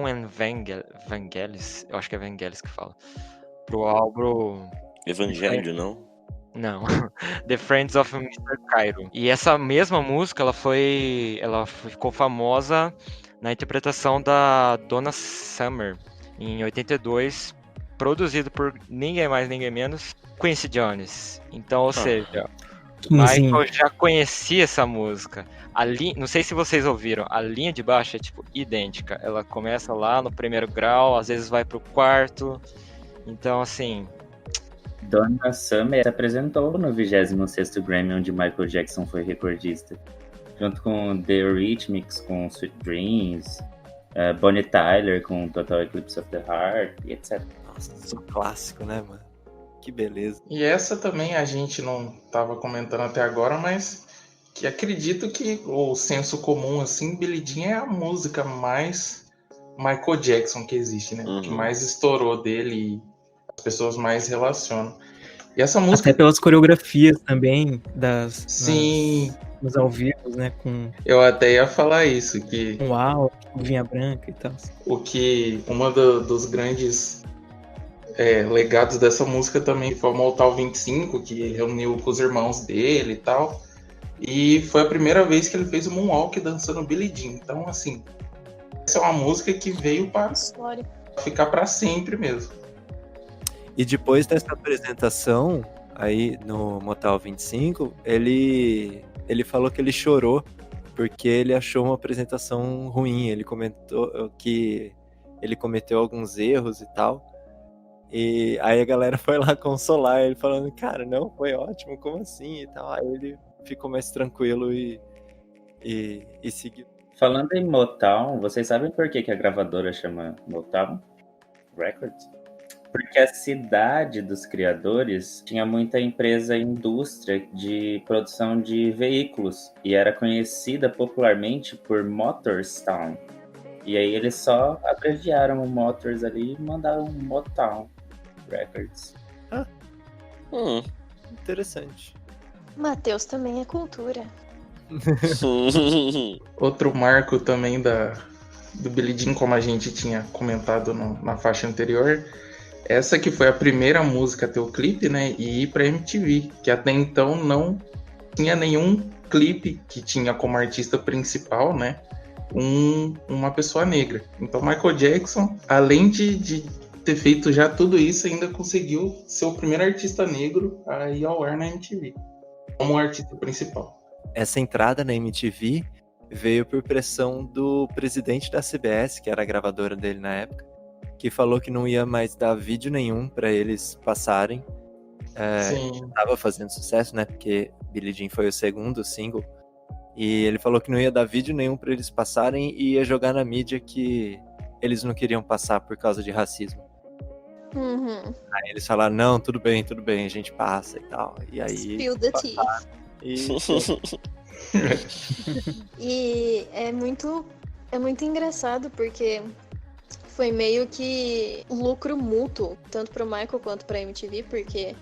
and Vangelis, eu acho que é Vangelis que fala, pro álbum... Evangelho, não? Não, The Friends of Mr. Cairo. E essa mesma música, ela ficou famosa na interpretação da Donna Summer, em 82, produzido por ninguém mais, ninguém menos, Quincy Jones. Então, ou seja, Michael já conhecia essa música. Não sei se vocês ouviram, a linha de baixo é tipo idêntica. Ela começa lá no primeiro grau, às vezes vai pro quarto. Então, assim... Donna Summer se apresentou no 26º Grammy, onde Michael Jackson foi recordista. Junto com The Eurythmics, com Sweet Dreams, Bonnie Tyler com Total Eclipse of the Heart e etc. Nossa, isso é um clássico, né, mano? Que beleza. E essa também a gente não tava comentando até agora, mas que acredito que o senso comum, assim, Billie Jean é a música mais Michael Jackson que existe, né? Que mais estourou dele e as pessoas mais relacionam. E essa música... Até pelas coreografias também, Sim, nos ao vivo, né? Com eu até ia falar isso, que uau, vinha branca e tal. dos grandes legados dessa música também foi o Motown 25, que reuniu com os irmãos dele e tal. E foi a primeira vez que ele fez o Moonwalk dançando Billie Jean. Então, assim, essa é uma música que veio para ficar para sempre mesmo. E depois dessa apresentação, aí no Motown 25, ele falou que ele chorou porque ele achou uma apresentação ruim. Ele comentou que ele cometeu alguns erros e tal. E aí a galera foi lá consolar ele, falando, cara, não, foi ótimo, como assim e tal. Aí ele ficou mais tranquilo e seguiu. Falando em Motown, vocês sabem por que a gravadora chama Motown Records? Porque a cidade dos criadores tinha muita empresa e indústria de produção de veículos e era conhecida popularmente por Motorstown. E aí eles só abreviaram o Motors ali e mandaram Motown Records. Interessante. Matheus também é cultura. Outro marco também do Billie Jean, como a gente tinha comentado na faixa anterior, essa que foi a primeira música a ter o clipe, né, e ir pra MTV, que até então não tinha nenhum clipe que tinha como artista principal, né, uma pessoa negra. Então Michael Jackson, além de ter feito já tudo isso, ainda conseguiu ser o primeiro artista negro a ir ao ar na MTV, como artista principal. Essa entrada na MTV veio por pressão do presidente da CBS, que era a gravadora dele na época, que falou que não ia mais dar vídeo nenhum pra eles passarem. Tava fazendo sucesso, né? Porque Billie Jean foi o segundo single. E ele falou que não ia dar vídeo nenhum pra eles passarem e ia jogar na mídia que eles não queriam passar por causa de racismo. Uhum. Aí eles falaram, não, tudo bem, a gente passa e tal. E aí... Spill the tea. E é muito engraçado porque foi meio que lucro mútuo, tanto pro Michael quanto pra MTV, porque,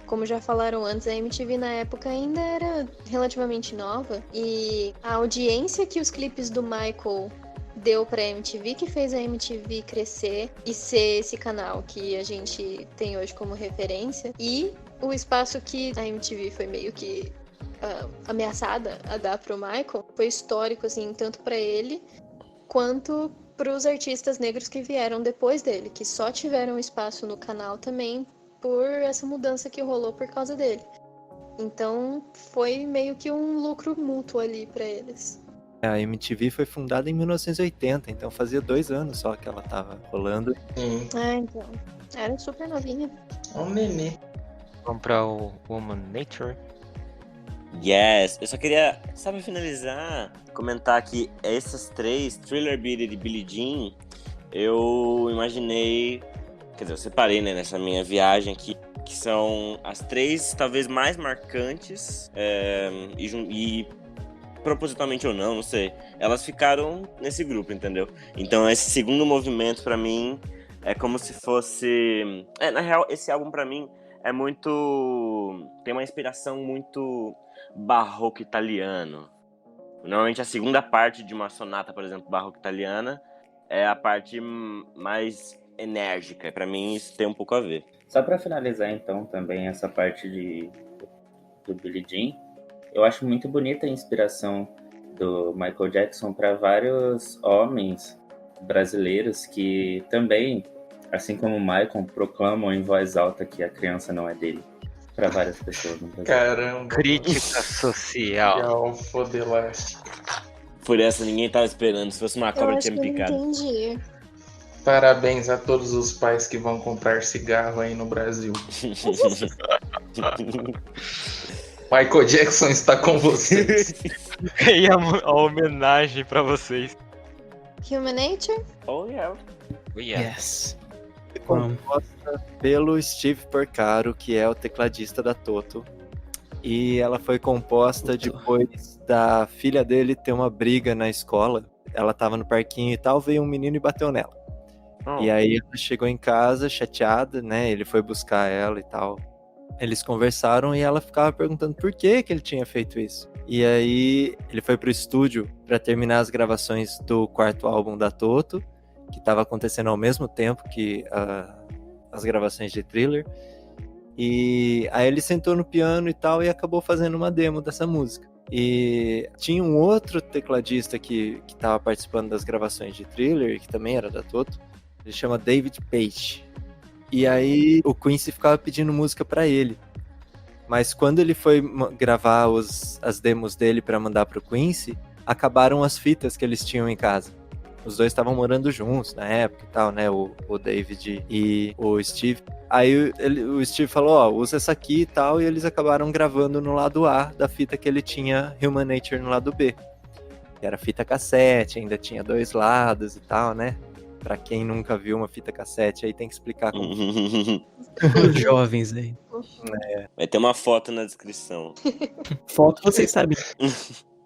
como já falaram antes, a MTV na época ainda era relativamente nova, e a audiência que os clipes do Michael deu pra MTV que fez a MTV crescer e ser esse canal que a gente tem hoje como referência, e o espaço que a MTV foi meio que ameaçada a dar pro Michael foi histórico, assim, tanto pra ele quanto para os artistas negros que vieram depois dele, que só tiveram espaço no canal também por essa mudança que rolou por causa dele. Então foi meio que um lucro mútuo ali para eles. A MTV foi fundada em 1980, então fazia 2 anos só que ela tava rolando. Então. Era super novinha. É um nenê. Vamos pra o Woman Nature. Yes, eu só queria, só pra finalizar, comentar que essas três, Thriller, Beat It e Billie Jean, eu imaginei, quer dizer, eu separei, né, nessa minha viagem aqui, que são as três talvez mais marcantes, e propositalmente ou não sei, elas ficaram nesse grupo, entendeu? Então esse segundo movimento pra mim é como se fosse, na real esse álbum pra mim é muito, tem uma inspiração muito barroco italiano. Normalmente a segunda parte de uma sonata, por exemplo, barroco italiana, é a parte mais enérgica. Pra mim isso tem um pouco a ver. Só pra finalizar então também essa parte do Billie Jean, eu acho muito bonita a inspiração do Michael Jackson para vários homens brasileiros que também, assim como o Michael, proclamam em voz alta que a criança não é dele. Para várias pessoas no Brasil. Caramba. Crítica social. Fodelástico. Por essa ninguém tava esperando. Se fosse uma cobra tinha me picado. Entendi. Parabéns a todos os pais que vão comprar cigarro aí no Brasil. Michael Jackson está com vocês. E a homenagem pra vocês. Human Nature? Oh, yeah. Oh, yeah. Yes. Composta pelo Steve Porcaro, que é o tecladista da Toto. E ela foi composta Toto. depois da filha dele ter uma briga na escola. Ela tava no parquinho e tal, veio um menino e bateu nela. Oh. E aí ela chegou em casa chateada, né? Ele foi buscar ela e tal. Eles conversaram e ela ficava perguntando por que ele tinha feito isso. E aí ele foi pro estúdio para terminar as gravações do quarto álbum da Toto, que estava acontecendo ao mesmo tempo que as gravações de Thriller. E aí ele sentou no piano e tal e acabou fazendo uma demo dessa música. E tinha um outro tecladista que estava participando das gravações de Thriller, que também era da Toto. Ele chama David Page. E aí o Quincy ficava pedindo música pra ele. Mas quando ele foi gravar as demos dele pra mandar pro Quincy, acabaram as fitas que eles tinham em casa. Os dois estavam morando juntos na época e tal, né? O David e o Steve. Aí o Steve falou, ó, usa essa aqui e tal, e eles acabaram gravando no lado A da fita que ele tinha Human Nature no lado B. Que era fita cassete, ainda tinha 2 lados e tal, né? Pra quem nunca viu uma fita cassete, aí tem que explicar como. Os jovens aí. Vai ter uma foto na descrição. Foto, vocês sabem.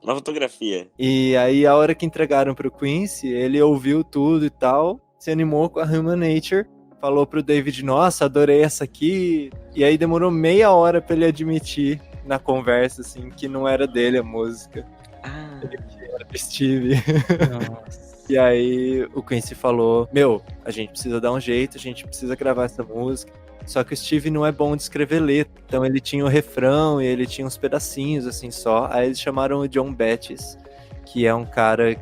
Uma fotografia. E aí, a hora que entregaram pro Quincy, ele ouviu tudo e tal, se animou com a Human Nature, falou pro David, nossa, adorei essa aqui. E aí demorou meia hora pra ele admitir na conversa, assim, que não era dele a música. Ah. Era do Steve. Nossa. E aí o Quincy falou, meu, a gente precisa dar um jeito, a gente precisa gravar essa música. Só que o Steve não é bom de escrever letra, então ele tinha o refrão e ele tinha uns pedacinhos assim só. Aí eles chamaram o John Bettis, que é um cara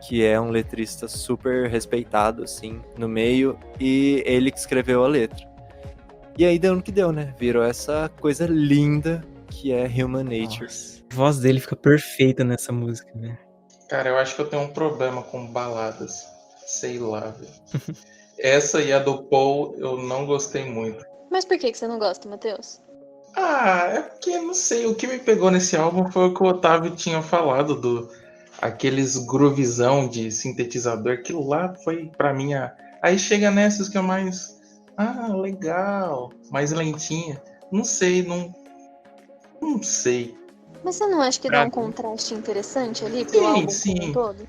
que é um letrista super respeitado assim no meio, e ele que escreveu a letra. E aí deu no que deu, né? Virou essa coisa linda que é Human Nature. Nossa. A voz dele fica perfeita nessa música, né? Cara, eu acho que eu tenho um problema com baladas. Sei lá, velho. Essa e a do Paul eu não gostei muito. Mas por que você não gosta, Matheus? Ah, é porque, não sei, o que me pegou nesse álbum foi o que o Otávio tinha falado, aqueles groovezão de sintetizador, aquilo lá foi pra mim Aí chega nessas que é mais, legal, mais lentinha. Não sei, não sei. Mas você não acha que dá um contraste interessante ali pro álbum como um todo?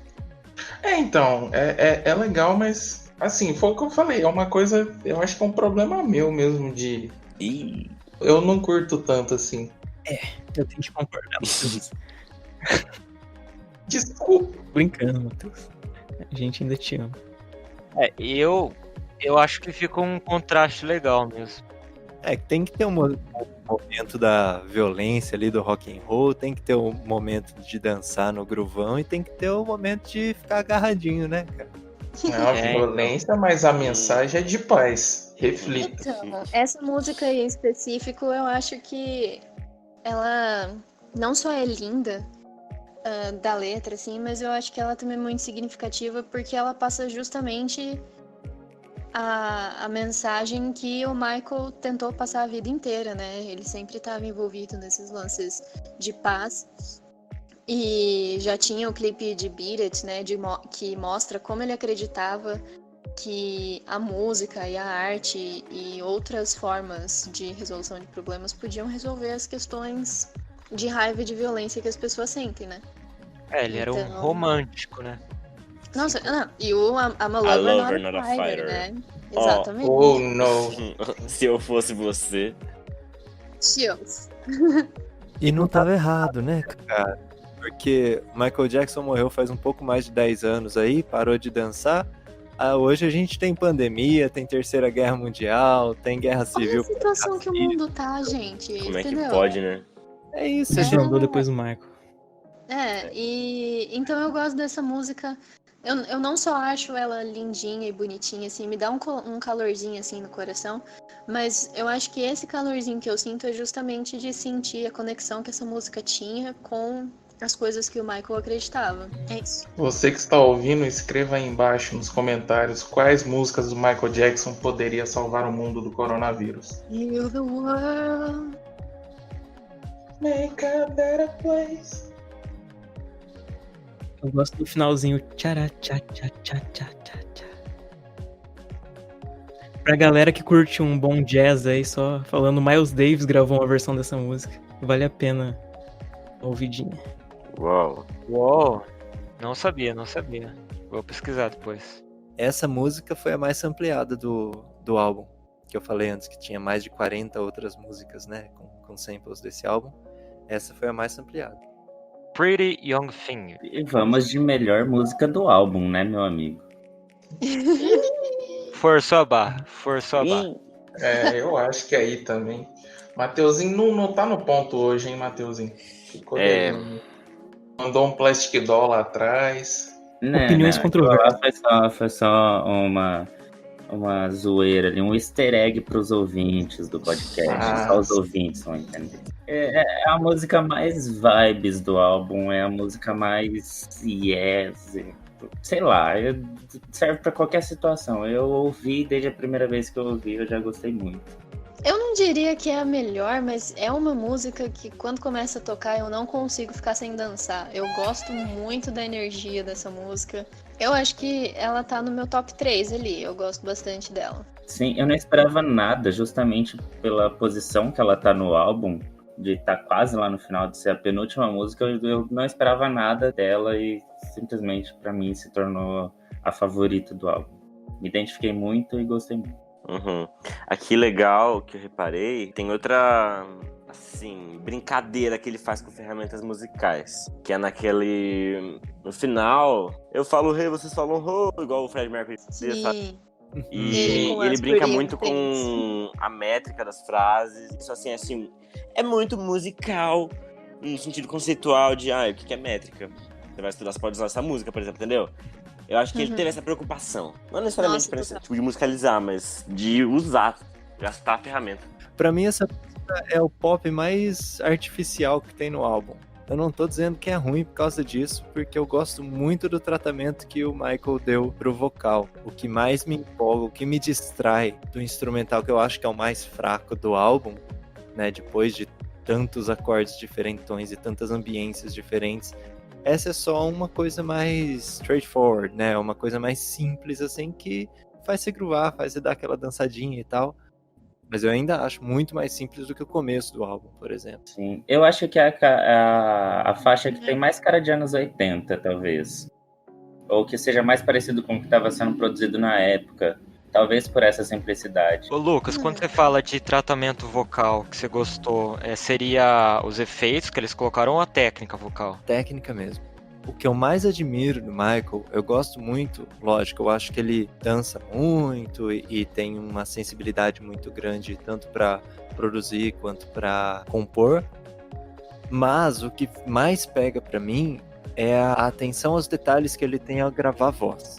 Então, é legal, mas, assim, foi o que eu falei, é uma coisa, eu acho que é um problema meu mesmo de... Ih. Eu não curto tanto, assim. Eu tenho que concordar, Matheus. Desculpa. Brincando, Matheus. A gente ainda te ama. Eu acho que fica um contraste legal mesmo. Tem que ter um momento da violência ali do rock and roll, tem que ter um momento de dançar no groovão e tem que ter um momento de ficar agarradinho, né, cara? É uma violência, mas a mensagem é de paz. Reflita. Então, essa música em específico, eu acho que ela não só é linda da letra, assim, mas eu acho que ela também é muito significativa porque ela passa justamente a mensagem que o Michael tentou passar a vida inteira, né? Ele sempre estava envolvido nesses lances de paz. E já tinha o clipe de Beat It, né? Que mostra como ele acreditava que a música e a arte e outras formas de resolução de problemas podiam resolver as questões de raiva e de violência que as pessoas sentem, né? Ele era um romântico, né? Nossa, não, e o I'm a Lover, Not a Fighter, né? Exatamente. Oh, no. Se eu fosse você. Chills. E não tava errado, né, cara? Porque Michael Jackson morreu faz um pouco mais de 10 anos aí, parou de dançar. Hoje a gente tem pandemia, tem Terceira Guerra Mundial, tem Guerra Civil. Olha a situação que o mundo tá, gente. Como é entendeu? que pode, né? É isso, Você gente. andou depois do Michael. E então eu gosto dessa música. Eu não só acho ela lindinha e bonitinha, assim, me dá um calorzinho, assim, no coração, mas eu acho que esse calorzinho que eu sinto é justamente de sentir a conexão que essa música tinha com as coisas que o Michael acreditava. É isso. Você que está ouvindo, escreva aí embaixo nos comentários quais músicas do Michael Jackson poderia salvar o mundo do coronavírus. Heal the world. Make a better place. Eu gosto do finalzinho. Tchara, tchá, tchá, tchá, tchá, tchá, tchá. Pra galera que curte um bom jazz aí, só falando, Miles Davis gravou uma versão dessa música. Vale a pena a ouvidinha. Uau. Uou! Não sabia. Vou pesquisar depois. Essa música foi a mais sampleada do álbum, que eu falei antes, que tinha mais de 40 outras músicas, né, com samples desse álbum. Essa foi a mais sampleada. Pretty Young Thing. E vamos de melhor música do álbum, né, meu amigo? Forçou a barra. Eu acho que aí também. Mateuzinho não tá no ponto hoje, hein, Mateuzinho? Ficou devendo. Mandou um plastic doll lá atrás. Opiniões controversas. Foi só uma zoeira ali, um easter egg pros ouvintes do podcast. Só os ouvintes vão entender. É a música mais vibes do álbum, é a música mais yes, sei lá, serve pra qualquer situação. Eu ouvi desde a primeira vez que eu ouvi, eu já gostei muito. Eu não diria que é a melhor, mas é uma música que quando começa a tocar eu não consigo ficar sem dançar. Eu gosto muito da energia dessa música. Eu acho que ela tá no meu top 3 ali, eu gosto bastante dela. Sim, eu não esperava nada, justamente pela posição que ela tá no álbum, de estar quase lá no final, de ser a penúltima música, eu não esperava nada dela e simplesmente pra mim se tornou a favorita do álbum. Me identifiquei muito e gostei muito. Uhum. Aqui legal que eu reparei, tem outra, assim, brincadeira que ele faz com ferramentas musicais, que é no final, eu falo rei, vocês falam ro, igual o Fred Mercury fazia, sabe? E ele brinca muito com a métrica das frases, isso assim, é muito musical, no sentido conceitual de, o que é métrica? Você vai estudar, você pode usar essa música, por exemplo, entendeu? Eu acho que ele teve essa preocupação. Não necessariamente de musicalizar, mas de usar, gastar a ferramenta. Pra mim, essa música é o pop mais artificial que tem no álbum. Eu não tô dizendo que é ruim por causa disso, porque eu gosto muito do tratamento que o Michael deu pro vocal. O que mais me empolga, o que me distrai do instrumental, que eu acho que é o mais fraco do álbum, né? Depois de tantos acordes diferentões e tantas ambiências diferentes, essa é só uma coisa mais straightforward, né? Uma coisa mais simples, assim, que faz você groovar, faz você dar aquela dançadinha e tal. Mas eu ainda acho muito mais simples do que o começo do álbum, por exemplo. Sim, eu acho que é a faixa que tem mais cara de anos 80, talvez. Ou que seja mais parecido com o que estava sendo produzido na época. Talvez por essa simplicidade. Ô Lucas, quando você fala de tratamento vocal que você gostou, seria os efeitos que eles colocaram ou a técnica vocal? Técnica mesmo. O que eu mais admiro do Michael, eu gosto muito, lógico, eu acho que ele dança muito e tem uma sensibilidade muito grande, tanto para produzir quanto para compor. Mas o que mais pega para mim é a atenção aos detalhes que ele tem ao gravar a voz.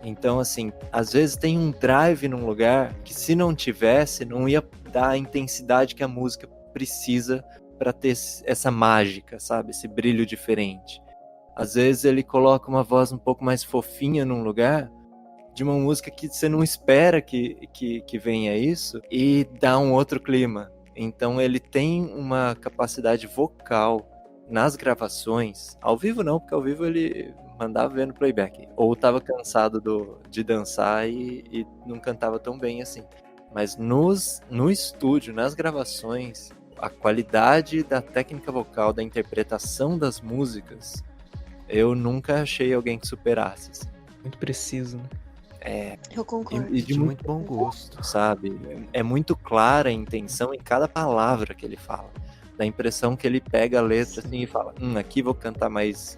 Então, assim, às vezes tem um drive num lugar que se não tivesse, não ia dar a intensidade que a música precisa para ter essa mágica, sabe? Esse brilho diferente. Às vezes ele coloca uma voz um pouco mais fofinha num lugar de uma música que você não espera que venha isso e dá um outro clima. Então ele tem uma capacidade vocal nas gravações. Ao vivo não, porque ao vivo ele mandava ver no playback. Ou tava cansado de dançar e não cantava tão bem assim. Mas no estúdio, nas gravações, a qualidade da técnica vocal, da interpretação das músicas, eu nunca achei alguém que superasse. Assim. Muito preciso, né? Eu concordo. E de muito bom gosto, sabe? É muito clara a intenção em cada palavra que ele fala. Dá a impressão que ele pega a letra assim e fala: aqui vou cantar mais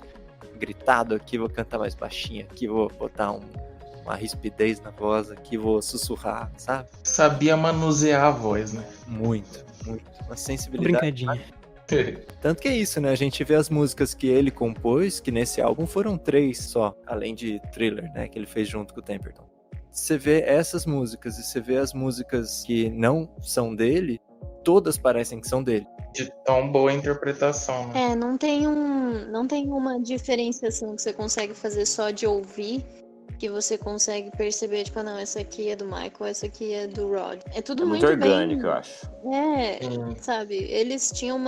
gritado, aqui vou cantar mais baixinho, aqui vou botar uma rispidez na voz, aqui vou sussurrar, sabe? Sabia manusear a voz, né? Muito. Uma sensibilidade. Brincadinha. Tanto que é isso, né? A gente vê as músicas que ele compôs, que nesse álbum foram 3 só, além de Thriller, né? Que ele fez junto com o Temperton. Você vê essas músicas e você vê as músicas que não são dele, todas parecem que são dele. De tão boa interpretação, né? Não tem uma diferenciação que você consegue fazer só de ouvir, que você consegue perceber, tipo, não, essa aqui é do Michael, essa aqui é do Rod. É tudo É muito muito orgânico, bem. eu acho. Sabe? Eles tinham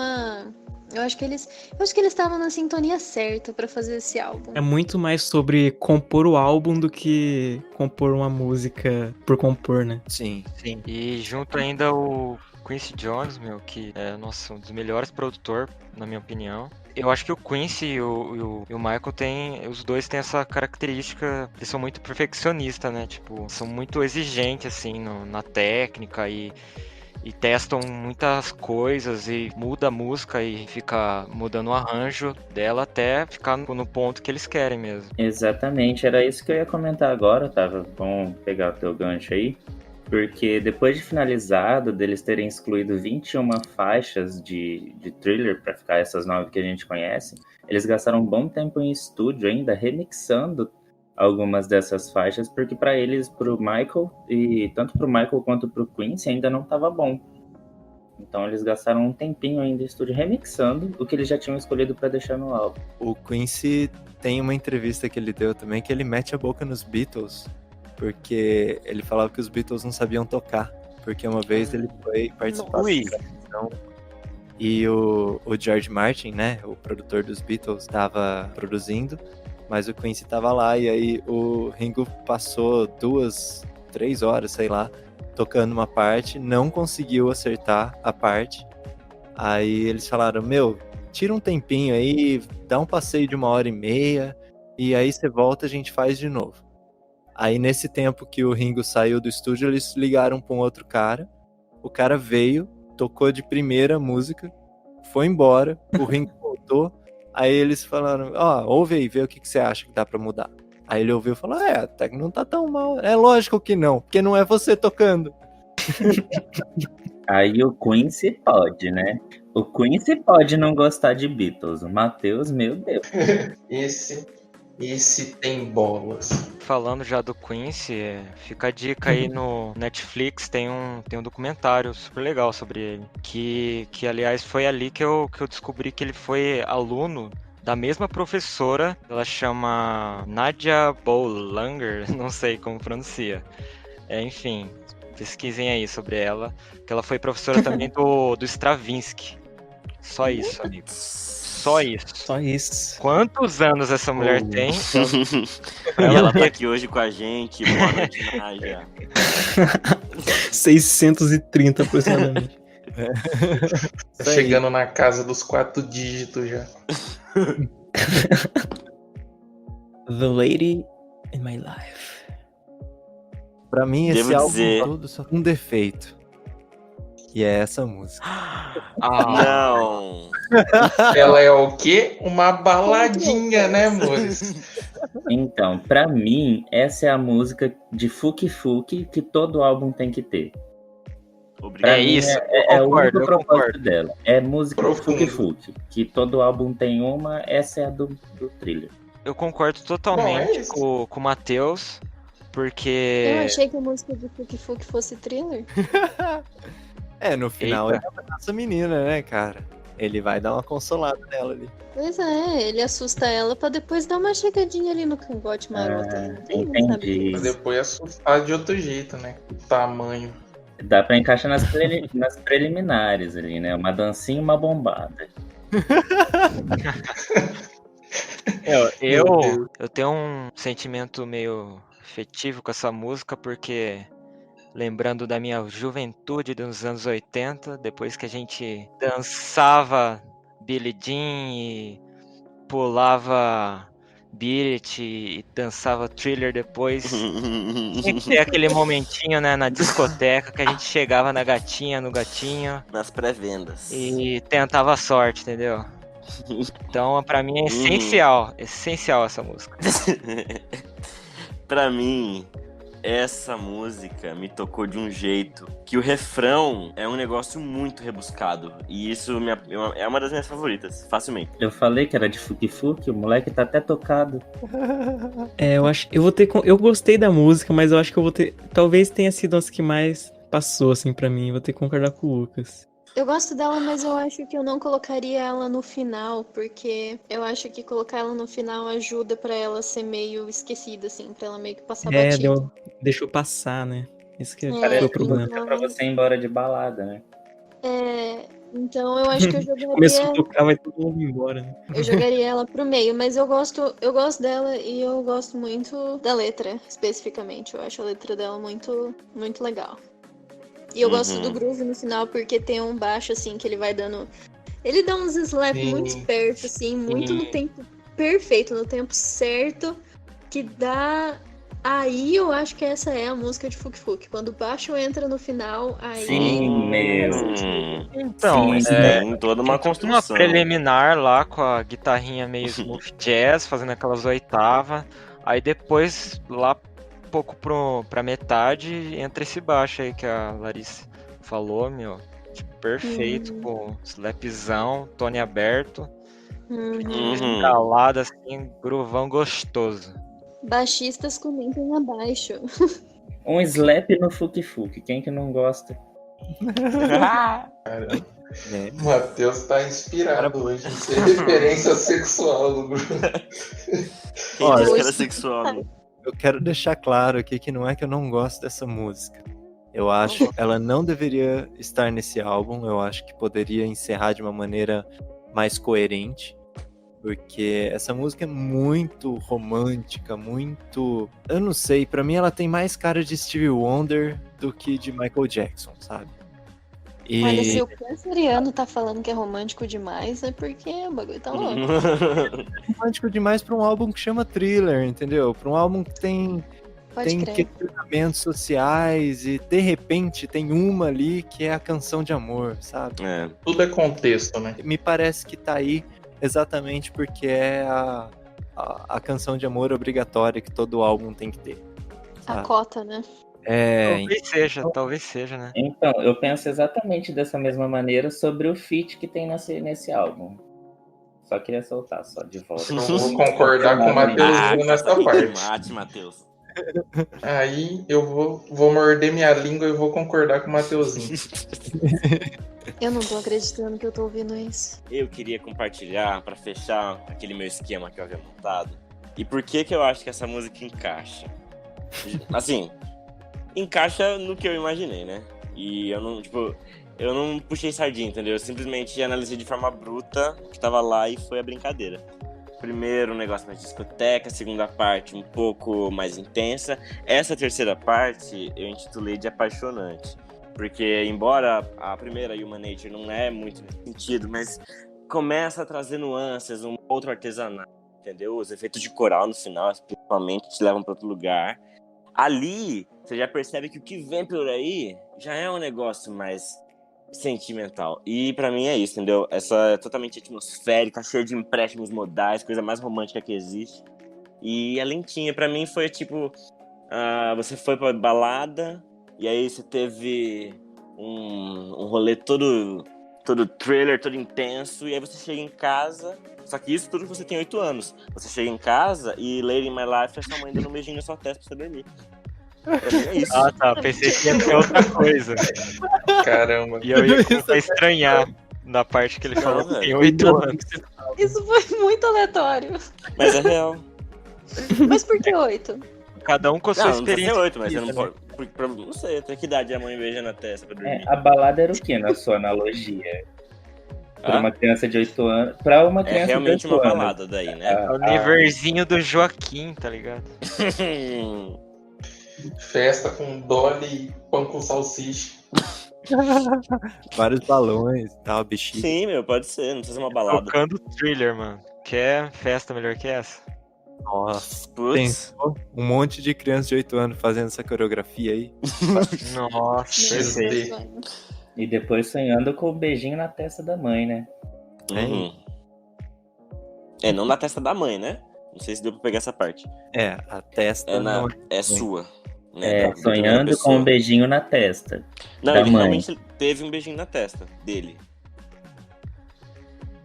Eu acho que eles estavam na sintonia certa pra fazer esse álbum. É muito mais sobre compor o álbum do que compor uma música por compor, né? Sim. Sim. E junto ainda o Quincy Jones, que é, nossa, um dos melhores produtores, na minha opinião. Eu acho que o Quincy e o Michael os dois têm essa característica, eles são muito perfeccionistas, né? Tipo, são muito exigentes, assim, na técnica e testam muitas coisas e muda a música e fica mudando o arranjo dela até ficar no ponto que eles querem mesmo. Exatamente, era isso que eu ia comentar agora, tava bom pegar o teu gancho aí, porque depois de finalizado, deles terem excluído 21 faixas de Thriller para ficar essas 9 que a gente conhece, eles gastaram um bom tempo em estúdio ainda remixando algumas dessas faixas, porque para eles, pro Michael, e tanto pro Michael quanto pro Quincy, ainda não tava bom. Então eles gastaram um tempinho ainda em estúdio remixando o que eles já tinham escolhido para deixar no álbum. O Quincy tem uma entrevista que ele deu também que ele mete a boca nos Beatles, porque ele falava que os Beatles não sabiam tocar, porque uma vez ele foi participar Ui. da gravação e o George Martin, né, o produtor dos Beatles, estava produzindo, mas o Quincy estava lá e aí o Ringo passou 2, 3 horas, sei lá, tocando uma parte, não conseguiu acertar a parte. Aí eles falaram, tira um tempinho aí, dá um passeio de 1h30 e aí você volta e a gente faz de novo. Aí nesse tempo que o Ringo saiu do estúdio, eles ligaram para um outro cara, o cara veio, tocou de primeira a música, foi embora, o Ringo voltou, aí eles falaram, ouve aí, vê o que você acha que dá pra mudar. Aí ele ouviu e falou, até que não tá tão mal. É lógico que não, porque não é você tocando. Aí o Quincy pode, né? O Quincy pode não gostar de Beatles. O Matheus, meu Deus. Esse tem bolas. Falando já do Quincy, fica a dica aí no Netflix, tem um documentário super legal sobre ele. Que aliás, foi ali que eu descobri que ele foi aluno da mesma professora. Ela chama Nadia Boulanger, não sei como pronuncia. Enfim, pesquisem aí sobre ela, que ela foi professora também do Stravinsky. Só isso, amigo. Só isso. Só isso. Quantos anos essa mulher tem? E ela tá aqui hoje com a gente. Boa noite, Nádia. 630 aproximadamente. Tá chegando na casa dos 4 dígitos já. The Lady in My Life. Pra mim, esse Devo álbum dizer- todo só tem um defeito. E é essa música. Não. Ela é o quê? Uma baladinha, né, amores? Então, pra mim, essa é a música de Fuki Fuki que todo álbum tem que ter. Pra Obrigado. mim, isso, é o único eu propósito concordo. dela. É música Profundo. Fuki Fuki, que todo álbum tem uma, essa é a do Thriller. Eu concordo Bom, totalmente é isso. com o Matheus, Eu porque achei que a música de Fuki Fuki fosse Thriller. No final Eita. ele abraça a menina, né, cara? Ele vai dar uma consolada nela ali. Pois é, ele assusta ela pra depois dar uma chegadinha ali no cangote maroto. Não tem, entendi. sabe? Pra depois assustar de outro jeito, né? O tamanho. Dá pra encaixar nas preliminares ali, né? Uma dancinha e uma bombada. eu tenho um sentimento meio afetivo com essa música, porque lembrando da minha juventude dos anos 80, depois que a gente dançava Billie Jean e pulava Beat It e dançava Thriller depois. Tinha que ter aquele momentinho, né, na discoteca, que a gente chegava na gatinha, no gatinho Nas pré-vendas. e tentava a sorte, entendeu? Então, pra mim é essencial essa música. Pra mim, essa música me tocou de um jeito que o refrão é um negócio muito rebuscado. E isso é uma das minhas favoritas, facilmente. Eu falei que era de Fuki Fuki, o moleque tá até tocado. Eu acho. Eu gostei da música, mas eu acho que eu vou ter. Talvez tenha sido as que mais passou, assim, pra mim. Vou ter que concordar com o Lucas. Eu gosto dela, mas eu acho que eu não colocaria ela no final, porque eu acho que colocar ela no final ajuda pra ela ser meio esquecida, assim, pra ela meio que passar batido. Deixou passar, né? Isso que foi É, o Parece problema. música pra você ir embora de balada, né? Então eu acho que eu Começou a jogaria, tocar, vai todo mundo embora, né? eu jogaria ela pro meio, mas eu gosto dela e eu gosto muito da letra, especificamente. Eu acho a letra dela muito, muito legal. E eu gosto do groove no final porque tem um baixo assim que ele vai dando. Ele dá uns slap Sim. muito esperto, assim, muito no Sim. tempo perfeito, no tempo certo, que dá. Aí eu acho que essa é a música de Fuk Fuk. Quando o baixo entra no final, aí. Sim, meu. Então, Sim, Tem toda uma tem tudo uma construção. preliminar lá com a guitarrinha meio smooth jazz, fazendo aquelas oitavas. Aí depois, lá pouco pra metade, entra esse baixo aí que a Larissa falou, meu. Tipo, perfeito, com slapzão, tone aberto, Uhum. escalada assim, groovão gostoso. Baixistas comentem abaixo. Um slap no Fuk Fuk, quem que não gosta? né? Matheus tá inspirado hoje em ser referência sexual no grupo. Quem Olha, disse que era sexual? Né? Eu quero deixar claro aqui que não é que eu não gosto dessa música. Eu acho que ela não deveria estar nesse álbum. Eu acho que poderia encerrar de uma maneira mais coerente. Porque essa música é muito romântica, muito... Eu não sei, pra mim ela tem mais cara de Stevie Wonder do que de Michael Jackson, sabe? E Olha, se o canceriano tá falando que é romântico demais, é porque o bagulho tá louco. romântico demais pra um álbum que chama Thriller, entendeu? Pra um álbum que tem Pode crer. questionamentos sociais e de repente tem uma ali que é a canção de amor, sabe? É. Tudo é contexto, né? Me parece que tá aí exatamente porque é a canção de amor obrigatória que todo álbum tem que ter. A sabe? cota, né? Talvez seja, né? Então, eu penso exatamente dessa mesma maneira sobre o feat que tem nesse álbum. Só queria soltar, só de volta. Eu vou concordar com o Matheusinho nessa que parte. mate, Matheus. Aí eu vou morder minha língua e vou concordar com o Matheusinho. Eu não tô acreditando que eu tô ouvindo isso. Eu queria compartilhar pra fechar aquele meu esquema que eu havia montado. E por que eu acho que essa música encaixa? Assim, encaixa no que eu imaginei, né? E eu não puxei sardinha, entendeu? Eu simplesmente analisei de forma bruta o que tava lá e foi a brincadeira. Primeiro, um negócio mais discoteca, segunda parte um pouco mais intensa. Essa terceira parte eu intitulei de apaixonante. Porque, embora a primeira Human Nature não é muito nesse sentido, mas começa a trazer nuances, um outro artesanato, entendeu? Os efeitos de coral no final, principalmente, te levam para outro lugar. Ali, você já percebe que o que vem por aí já é um negócio mais sentimental. E pra mim é isso, entendeu? Essa é totalmente atmosférica, cheia de empréstimos modais, coisa mais romântica que existe. E a lentinha, pra mim, foi tipo... você foi pra balada, e aí você teve um rolê todo thriller, todo intenso, e aí você chega em casa... Só que isso tudo que você tem 8 anos. Você chega em casa e Lady in My Life é sua mãe dando um beijinho na sua testa pra você dormir. Pra mim é isso. Ah, tá. Pensei que ia ser outra coisa. Caramba. E eu ia começar a estranhar na parte que ele falou que tem 8 anos. Isso foi muito aleatório. Mas é real. Mas por que 8? Cada um com a sua Não precisa experiência. ser 8, mas você de não vida, pode... Não sei, até que idade a mãe beija na testa pra dormir. A balada era o que na sua analogia? Pra Ah? uma criança de 8 anos. Pra uma É criança realmente de 8 uma anos. balada daí, né? É o Niverzinho do Joaquim, tá ligado? Festa com Dolly e pão com salsicha. Vários balões e tal, bexiga. Sim, meu, pode ser, não precisa ser uma balada. Tocando Thriller, mano. Quer festa melhor que essa? Nossa, Putz. pensou? Um monte de criança de 8 anos fazendo essa coreografia aí. Nossa, Perfeito. E depois sonhando com o beijinho na testa da mãe, né? Uhum. Não na testa da mãe, né? Não sei se deu pra pegar essa parte. É, a testa não É sua. Né? Da primeira Sonhando com pessoa. um beijinho na testa. Não, da ele mãe. realmente teve um beijinho na testa dele.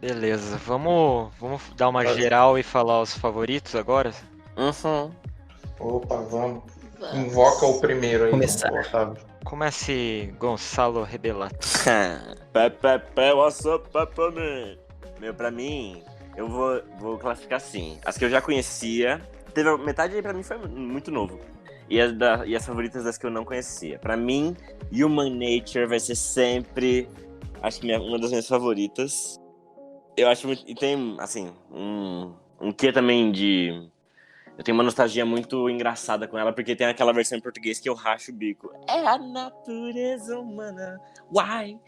Beleza, vamos dar uma geral e falar os favoritos agora? Uhum. Opa, vamos. Invoca o primeiro aí. Começar. Otávio. Comece Gonçalo Rebelato. What's up, man? Meu, pra mim, eu vou classificar assim. As que eu já conhecia, metade pra mim foi muito novo. E as favoritas das que eu não conhecia. Pra mim, Human Nature vai ser sempre Acho que uma das minhas favoritas. Eu acho muito. E tem, assim, um quê também de. Eu tenho uma nostalgia muito engraçada com ela, porque tem aquela versão em português que eu racho o bico. É a natureza humana. Why?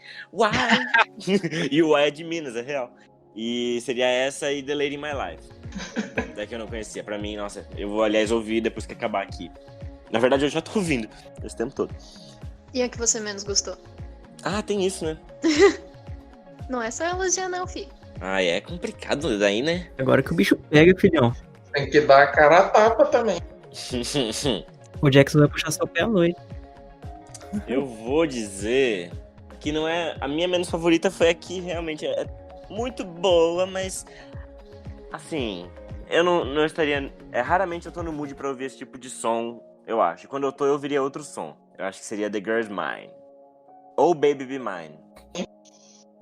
E o Why é de Minas, é real. E seria essa e The Lady in My Life. Daí que eu não conhecia. Pra mim, nossa, eu vou, aliás, ouvir depois que acabar aqui. Na verdade, eu já tô ouvindo esse tempo todo. E a que você menos gostou? Ah, tem isso, né? Não é só elogiar, não, fi. Ah, é complicado daí, né? Agora que o bicho pega, filhão. Tem que dar a cara a tapa também. O Jackson vai puxar seu pé à noite. Eu vou dizer que não é. A minha menos favorita foi a que realmente é muito boa, mas. Assim. Eu não estaria. Raramente eu tô no mood pra ouvir esse tipo de som, eu acho. Quando eu tô, eu ouviria outro som. Eu acho que seria The Girl's Mine. Ou Baby Be Mine.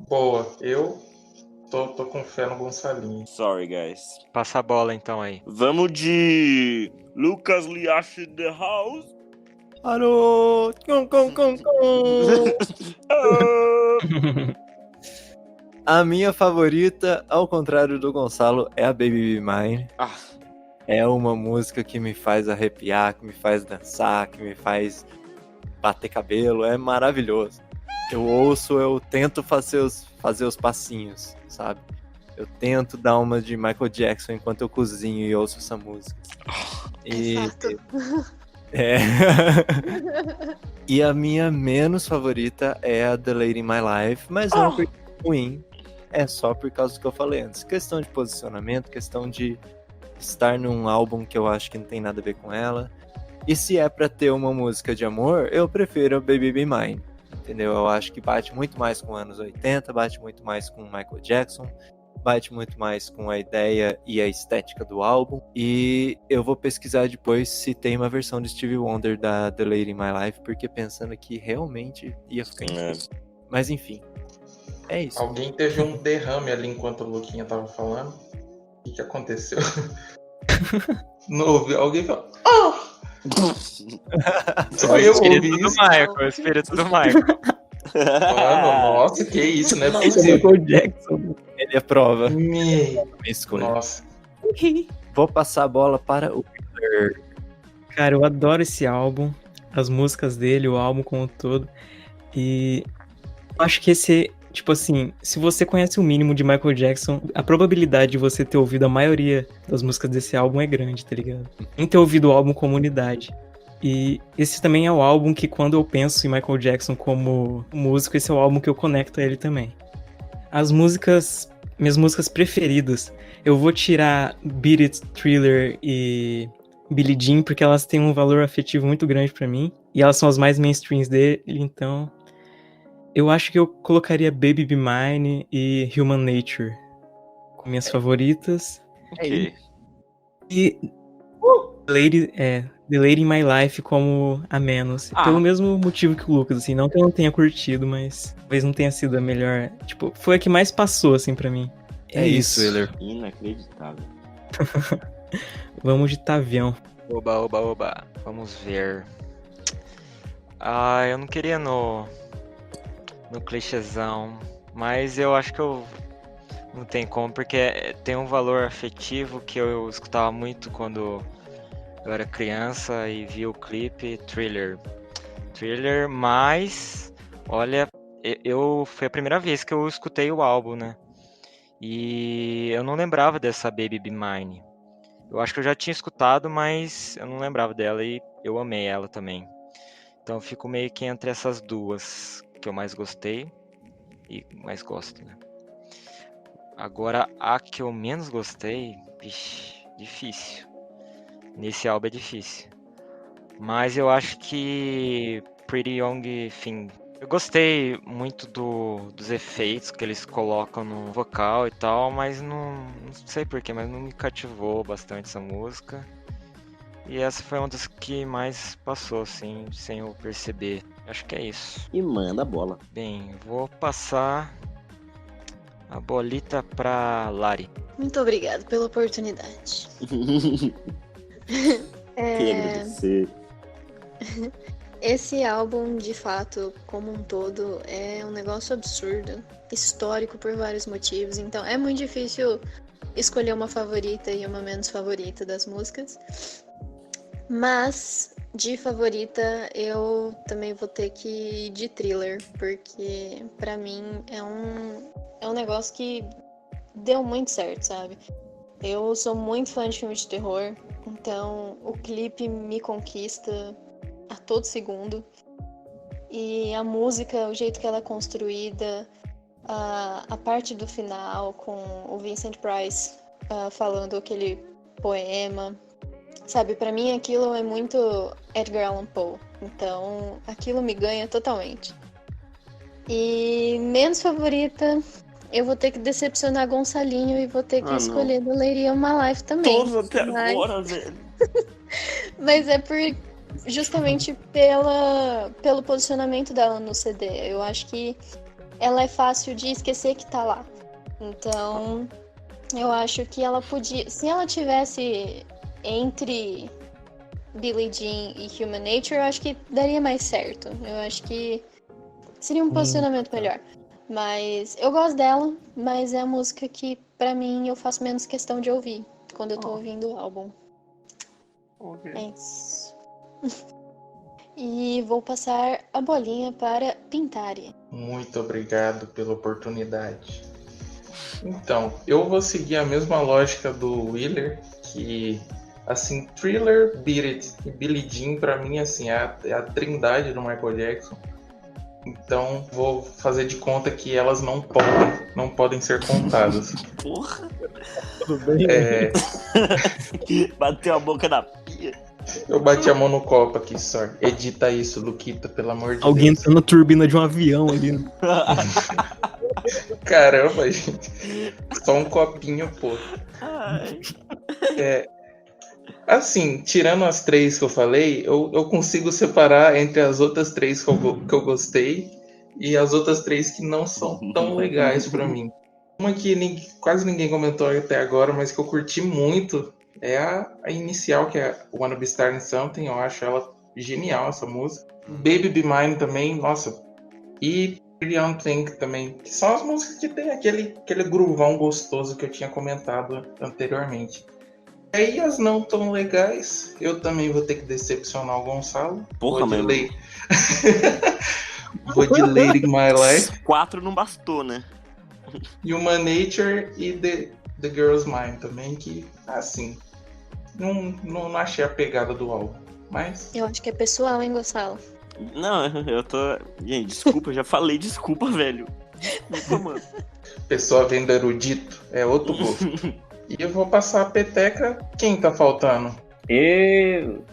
Boa, eu tô com fé no Gonçalinho. Sorry, guys. Passa a bola então aí. Vamos de. Lucas Liache The House. Alô! A minha favorita, ao contrário do Gonçalo, é a Baby Be Mine. Ah, É uma música que me faz arrepiar, que me faz dançar, que me faz bater cabelo. É maravilhoso. Eu ouço, eu tento fazer os passinhos, sabe? Eu tento dar uma de Michael Jackson enquanto eu cozinho e ouço essa música. E, fato. é. E a minha menos favorita é a The Lady in My Life, mas não porque é ruim. É só por causa do que eu falei antes. Questão de posicionamento, questão de estar num álbum que eu acho que não tem nada a ver com ela. E se é pra ter uma música de amor, eu prefiro Baby Be Mine. Entendeu? Eu acho que bate muito mais com anos 80, bate muito mais com Michael Jackson, bate muito mais com a ideia e a estética do álbum. E eu vou pesquisar depois se tem uma versão de Stevie Wonder da The Lady in My Life, porque pensando que realmente ia ficar incrível. Mas enfim, é isso. Alguém teve um derrame ali enquanto o Luquinha tava falando. O que aconteceu? Não ouvi. Alguém falou. Só eu ouvi Do isso. Michael, o espírito do Michael. Mano, nossa, que isso, né? Esse é o Michael Jackson. Ele é prova. Me... Minha escolha. Nossa. Vou passar a bola para o Peter. Cara, eu adoro esse álbum, as músicas dele, o álbum como um todo. E eu acho que esse, tipo assim, se você conhece o mínimo de Michael Jackson, a probabilidade de você ter ouvido a maioria das músicas desse álbum é grande, tá ligado? Em ter ouvido o álbum Comunidade. E esse também é o álbum que, quando eu penso em Michael Jackson como músico, esse é o álbum que eu conecto a ele também. As músicas, minhas músicas preferidas, eu vou tirar Beat It, Thriller e Billie Jean, porque elas têm um valor afetivo muito grande pra mim, e elas são as mais mainstreams dele, então eu acho que eu colocaria Baby Be Mine e Human Nature como minhas favoritas. Ok. E The Lady in My Life como a menos. Ah. Pelo mesmo motivo que o Lucas, assim. Não que eu não tenha curtido, mas talvez não tenha sido a melhor. Tipo, foi a que mais passou, assim, pra mim. É isso, Willer. Inacreditável. Vamos de Tavião. Oba. Vamos ver. Eu não queria no clichêzão, mas eu acho que eu não tem como, porque tem um valor afetivo que eu escutava muito quando eu era criança e vi o clipe Thriller, mas olha, foi a primeira vez que eu escutei o álbum, né? E eu não lembrava dessa Baby Be Mine. Eu acho que eu já tinha escutado, mas eu não lembrava dela e eu amei ela também. Então eu fico meio que entre essas duas que eu mais gostei e mais gosto, né? Agora, a que eu menos gostei, difícil. Nesse álbum é difícil. Mas eu acho que Pretty Young Thing. Eu gostei muito dos efeitos que eles colocam no vocal e tal, mas não sei porquê, mas não me cativou bastante essa música. E essa foi uma das que mais passou, assim, sem eu perceber. Acho que é isso. E manda a bola. Bem, vou passar a bolita pra Lari. Muito obrigado pela oportunidade. Queria agradecer. esse álbum, de fato, como um todo, é um negócio absurdo, histórico por vários motivos, então é muito difícil escolher uma favorita e uma menos favorita das músicas. Mas, de favorita, eu também vou ter que ir de Thriller, porque pra mim é um negócio que deu muito certo, sabe? Eu sou muito fã de filmes de terror, então o clipe me conquista a todo segundo. E a música, o jeito que ela é construída, a parte do final com o Vincent Price falando aquele poema, sabe? Pra mim aquilo é muito Edgar Allan Poe, então aquilo me ganha totalmente. E menos favorita, eu vou ter que decepcionar Gonçalinho e vou ter que escolher do Lady of My Life também. Todos até agora, velho. Mas é justamente pelo posicionamento dela no CD. Eu acho que ela é fácil de esquecer que tá lá. Então, eu acho que ela podia... Se ela tivesse entre Billie Jean e Human Nature, eu acho que daria mais certo. Eu acho que seria um posicionamento melhor. Mas eu gosto dela, mas é a música que, pra mim, eu faço menos questão de ouvir quando eu tô ouvindo o álbum. Okay. É isso. E vou passar a bolinha para Pintari. Muito obrigado pela oportunidade. Então, eu vou seguir a mesma lógica do Wheeler, que, assim, Thriller, Beat It e Billie Jean, pra mim, assim, é a trindade do Michael Jackson. Então, vou fazer de conta que elas não podem ser contadas. Porra. Tudo bem? Bateu a boca na pia. Eu bati a mão no copo aqui, só. Edita isso, Luquita, pelo amor de Alguém Deus. tá na turbina de um avião ali. Né? Caramba, gente. Só um copinho, pô. Ai. Assim, tirando as três que eu falei, eu consigo separar entre as outras três que eu gostei e as outras três que não são tão legais pra mim. Uma que quase ninguém comentou até agora, mas que eu curti muito, é a inicial, que é Wanna Be Starting Something. Eu acho ela genial, essa música. Baby Be Mine também, nossa. E Pretty Young Thing também, que são as músicas que tem aquele groovão gostoso que eu tinha comentado anteriormente. E aí as não tão legais, eu também vou ter que decepcionar o Gonçalo. Porra, mano. Vou de Lady in My Life. 4 não bastou, né? Human Nature e The Girl's Mind também, que, assim, não achei a pegada do álbum. Mas... Eu acho que é pessoal, hein, Gonçalo? Não, eu tô... Gente, desculpa, eu já falei desculpa, velho. Desculpa, mano. Pessoa vendo erudito, é outro gosto. E eu vou passar a peteca. Quem tá faltando? Eu.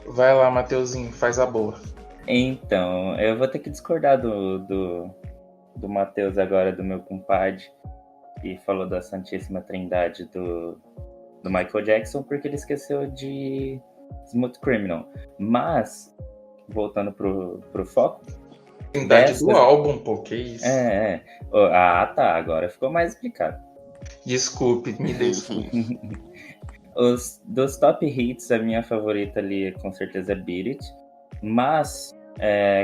Vai lá, Mateuzinho, faz a boa. Então, eu vou ter que discordar do Matheus agora, do meu compadre, que falou da Santíssima Trindade do Michael Jackson, porque ele esqueceu de Smooth Criminal. Mas, voltando pro foco... Trindade do álbum, pô, que isso? Ah, tá, agora ficou mais explicado. Desculpe, me desculpe. Dos top hits, a minha favorita ali com certeza é Beat It, mas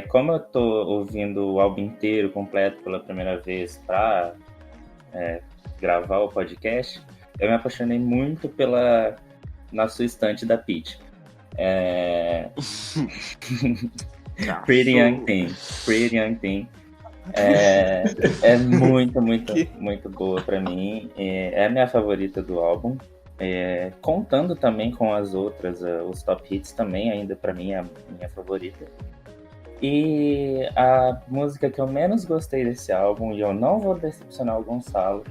como eu tô ouvindo o álbum inteiro, completo, pela primeira vez para gravar o podcast, eu me apaixonei muito Na Sua Estante da Peach. Pretty Young Thing. É muito boa pra mim. É a minha favorita do álbum. Contando também com as outras, os top hits também, ainda pra mim é a minha favorita. E a música que eu menos gostei desse álbum, e eu não vou decepcionar o Gonçalo,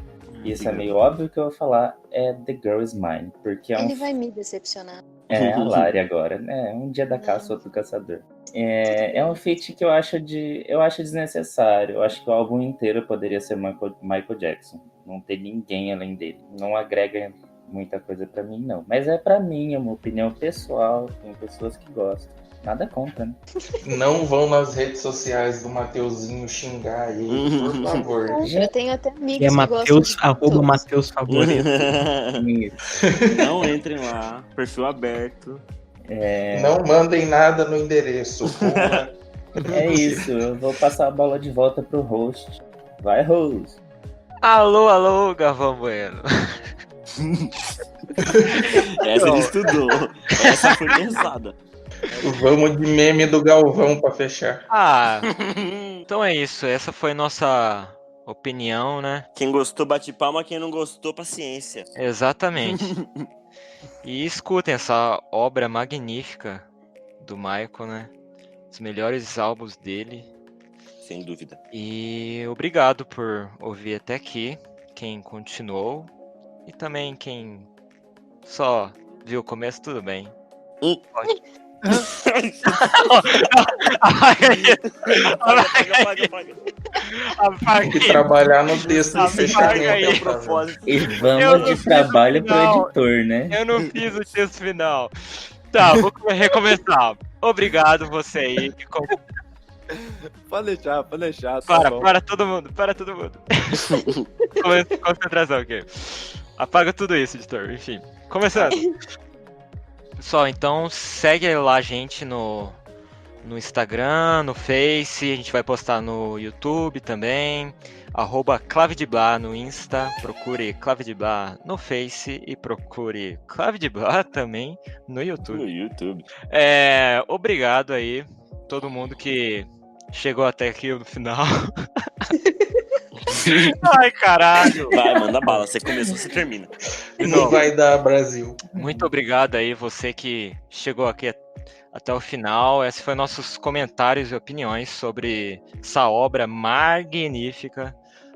isso é meio óbvio que eu vou falar, é The Girl Is Mine, porque Ele vai me decepcionar. É a Lari agora, né? Um dia da caça, outro caçador. É um feat que eu acho desnecessário. Eu acho que o álbum inteiro poderia ser Michael Jackson. Não ter ninguém além dele. Não agrega muita coisa pra mim, não. Mas é pra mim, é uma opinião pessoal. Tem pessoas que gostam. Nada contra, né? Não vão nas redes sociais do Mateuzinho xingar ele, por favor. Eu tenho até amigos É que Mateus, gostam de Mateus favorito. Não entrem lá, perfil aberto. Não mandem nada no endereço. É isso, eu vou passar a bola de volta pro host. Vai, host. Alô, Galvão Bueno. Essa ele estudou. Essa foi pensada. Vamos de meme do Galvão pra fechar. Então é isso. Essa foi nossa opinião, né? Quem gostou, bate palma. Quem não gostou, paciência. Exatamente. E escutem essa obra magnífica do Michael, né? Os melhores álbuns dele. Sem dúvida. E obrigado por ouvir até aqui. Quem continuou. E também quem só viu o começo, tudo bem. Pode. Apaga. Tem que trabalhar no texto de fechamento. aí. Tá vendo? E Eu vamos não de fiz trabalho o pro final. editor, né? Eu não fiz o texto final. Tá, vou recomeçar. Obrigado você aí que Pode deixar. Tá bom. Para todo mundo. Concentração aqui. Apaga tudo isso, editor. Enfim, começando. Pessoal, então segue lá a gente no Instagram, no Face, a gente vai postar no YouTube também. @clavedeblá no Insta, procure Clave de Blá no Face e procure Clave de Blá também no No YouTube. YouTube. Obrigado aí, todo mundo que chegou até aqui no final. Ai, caralho! Vai, manda bala. Você começou, você termina. Não vai dar Brasil. Muito obrigado aí, você que chegou aqui até o final. Esses foram nossos comentários e opiniões sobre essa obra magnífica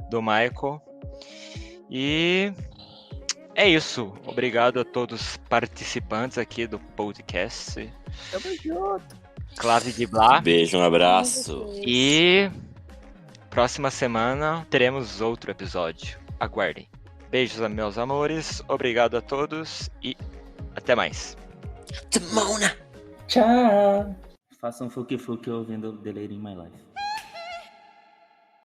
do Michael. E é isso. Obrigado a todos os participantes aqui do podcast. Tamo junto. Clave de Blá. Beijo, um abraço. E próxima semana teremos outro episódio. Aguardem. Beijos, meus amores. Obrigado a todos e até mais. Timona! Tchau! Façam fuki-fuki ouvindo Deleting My Life.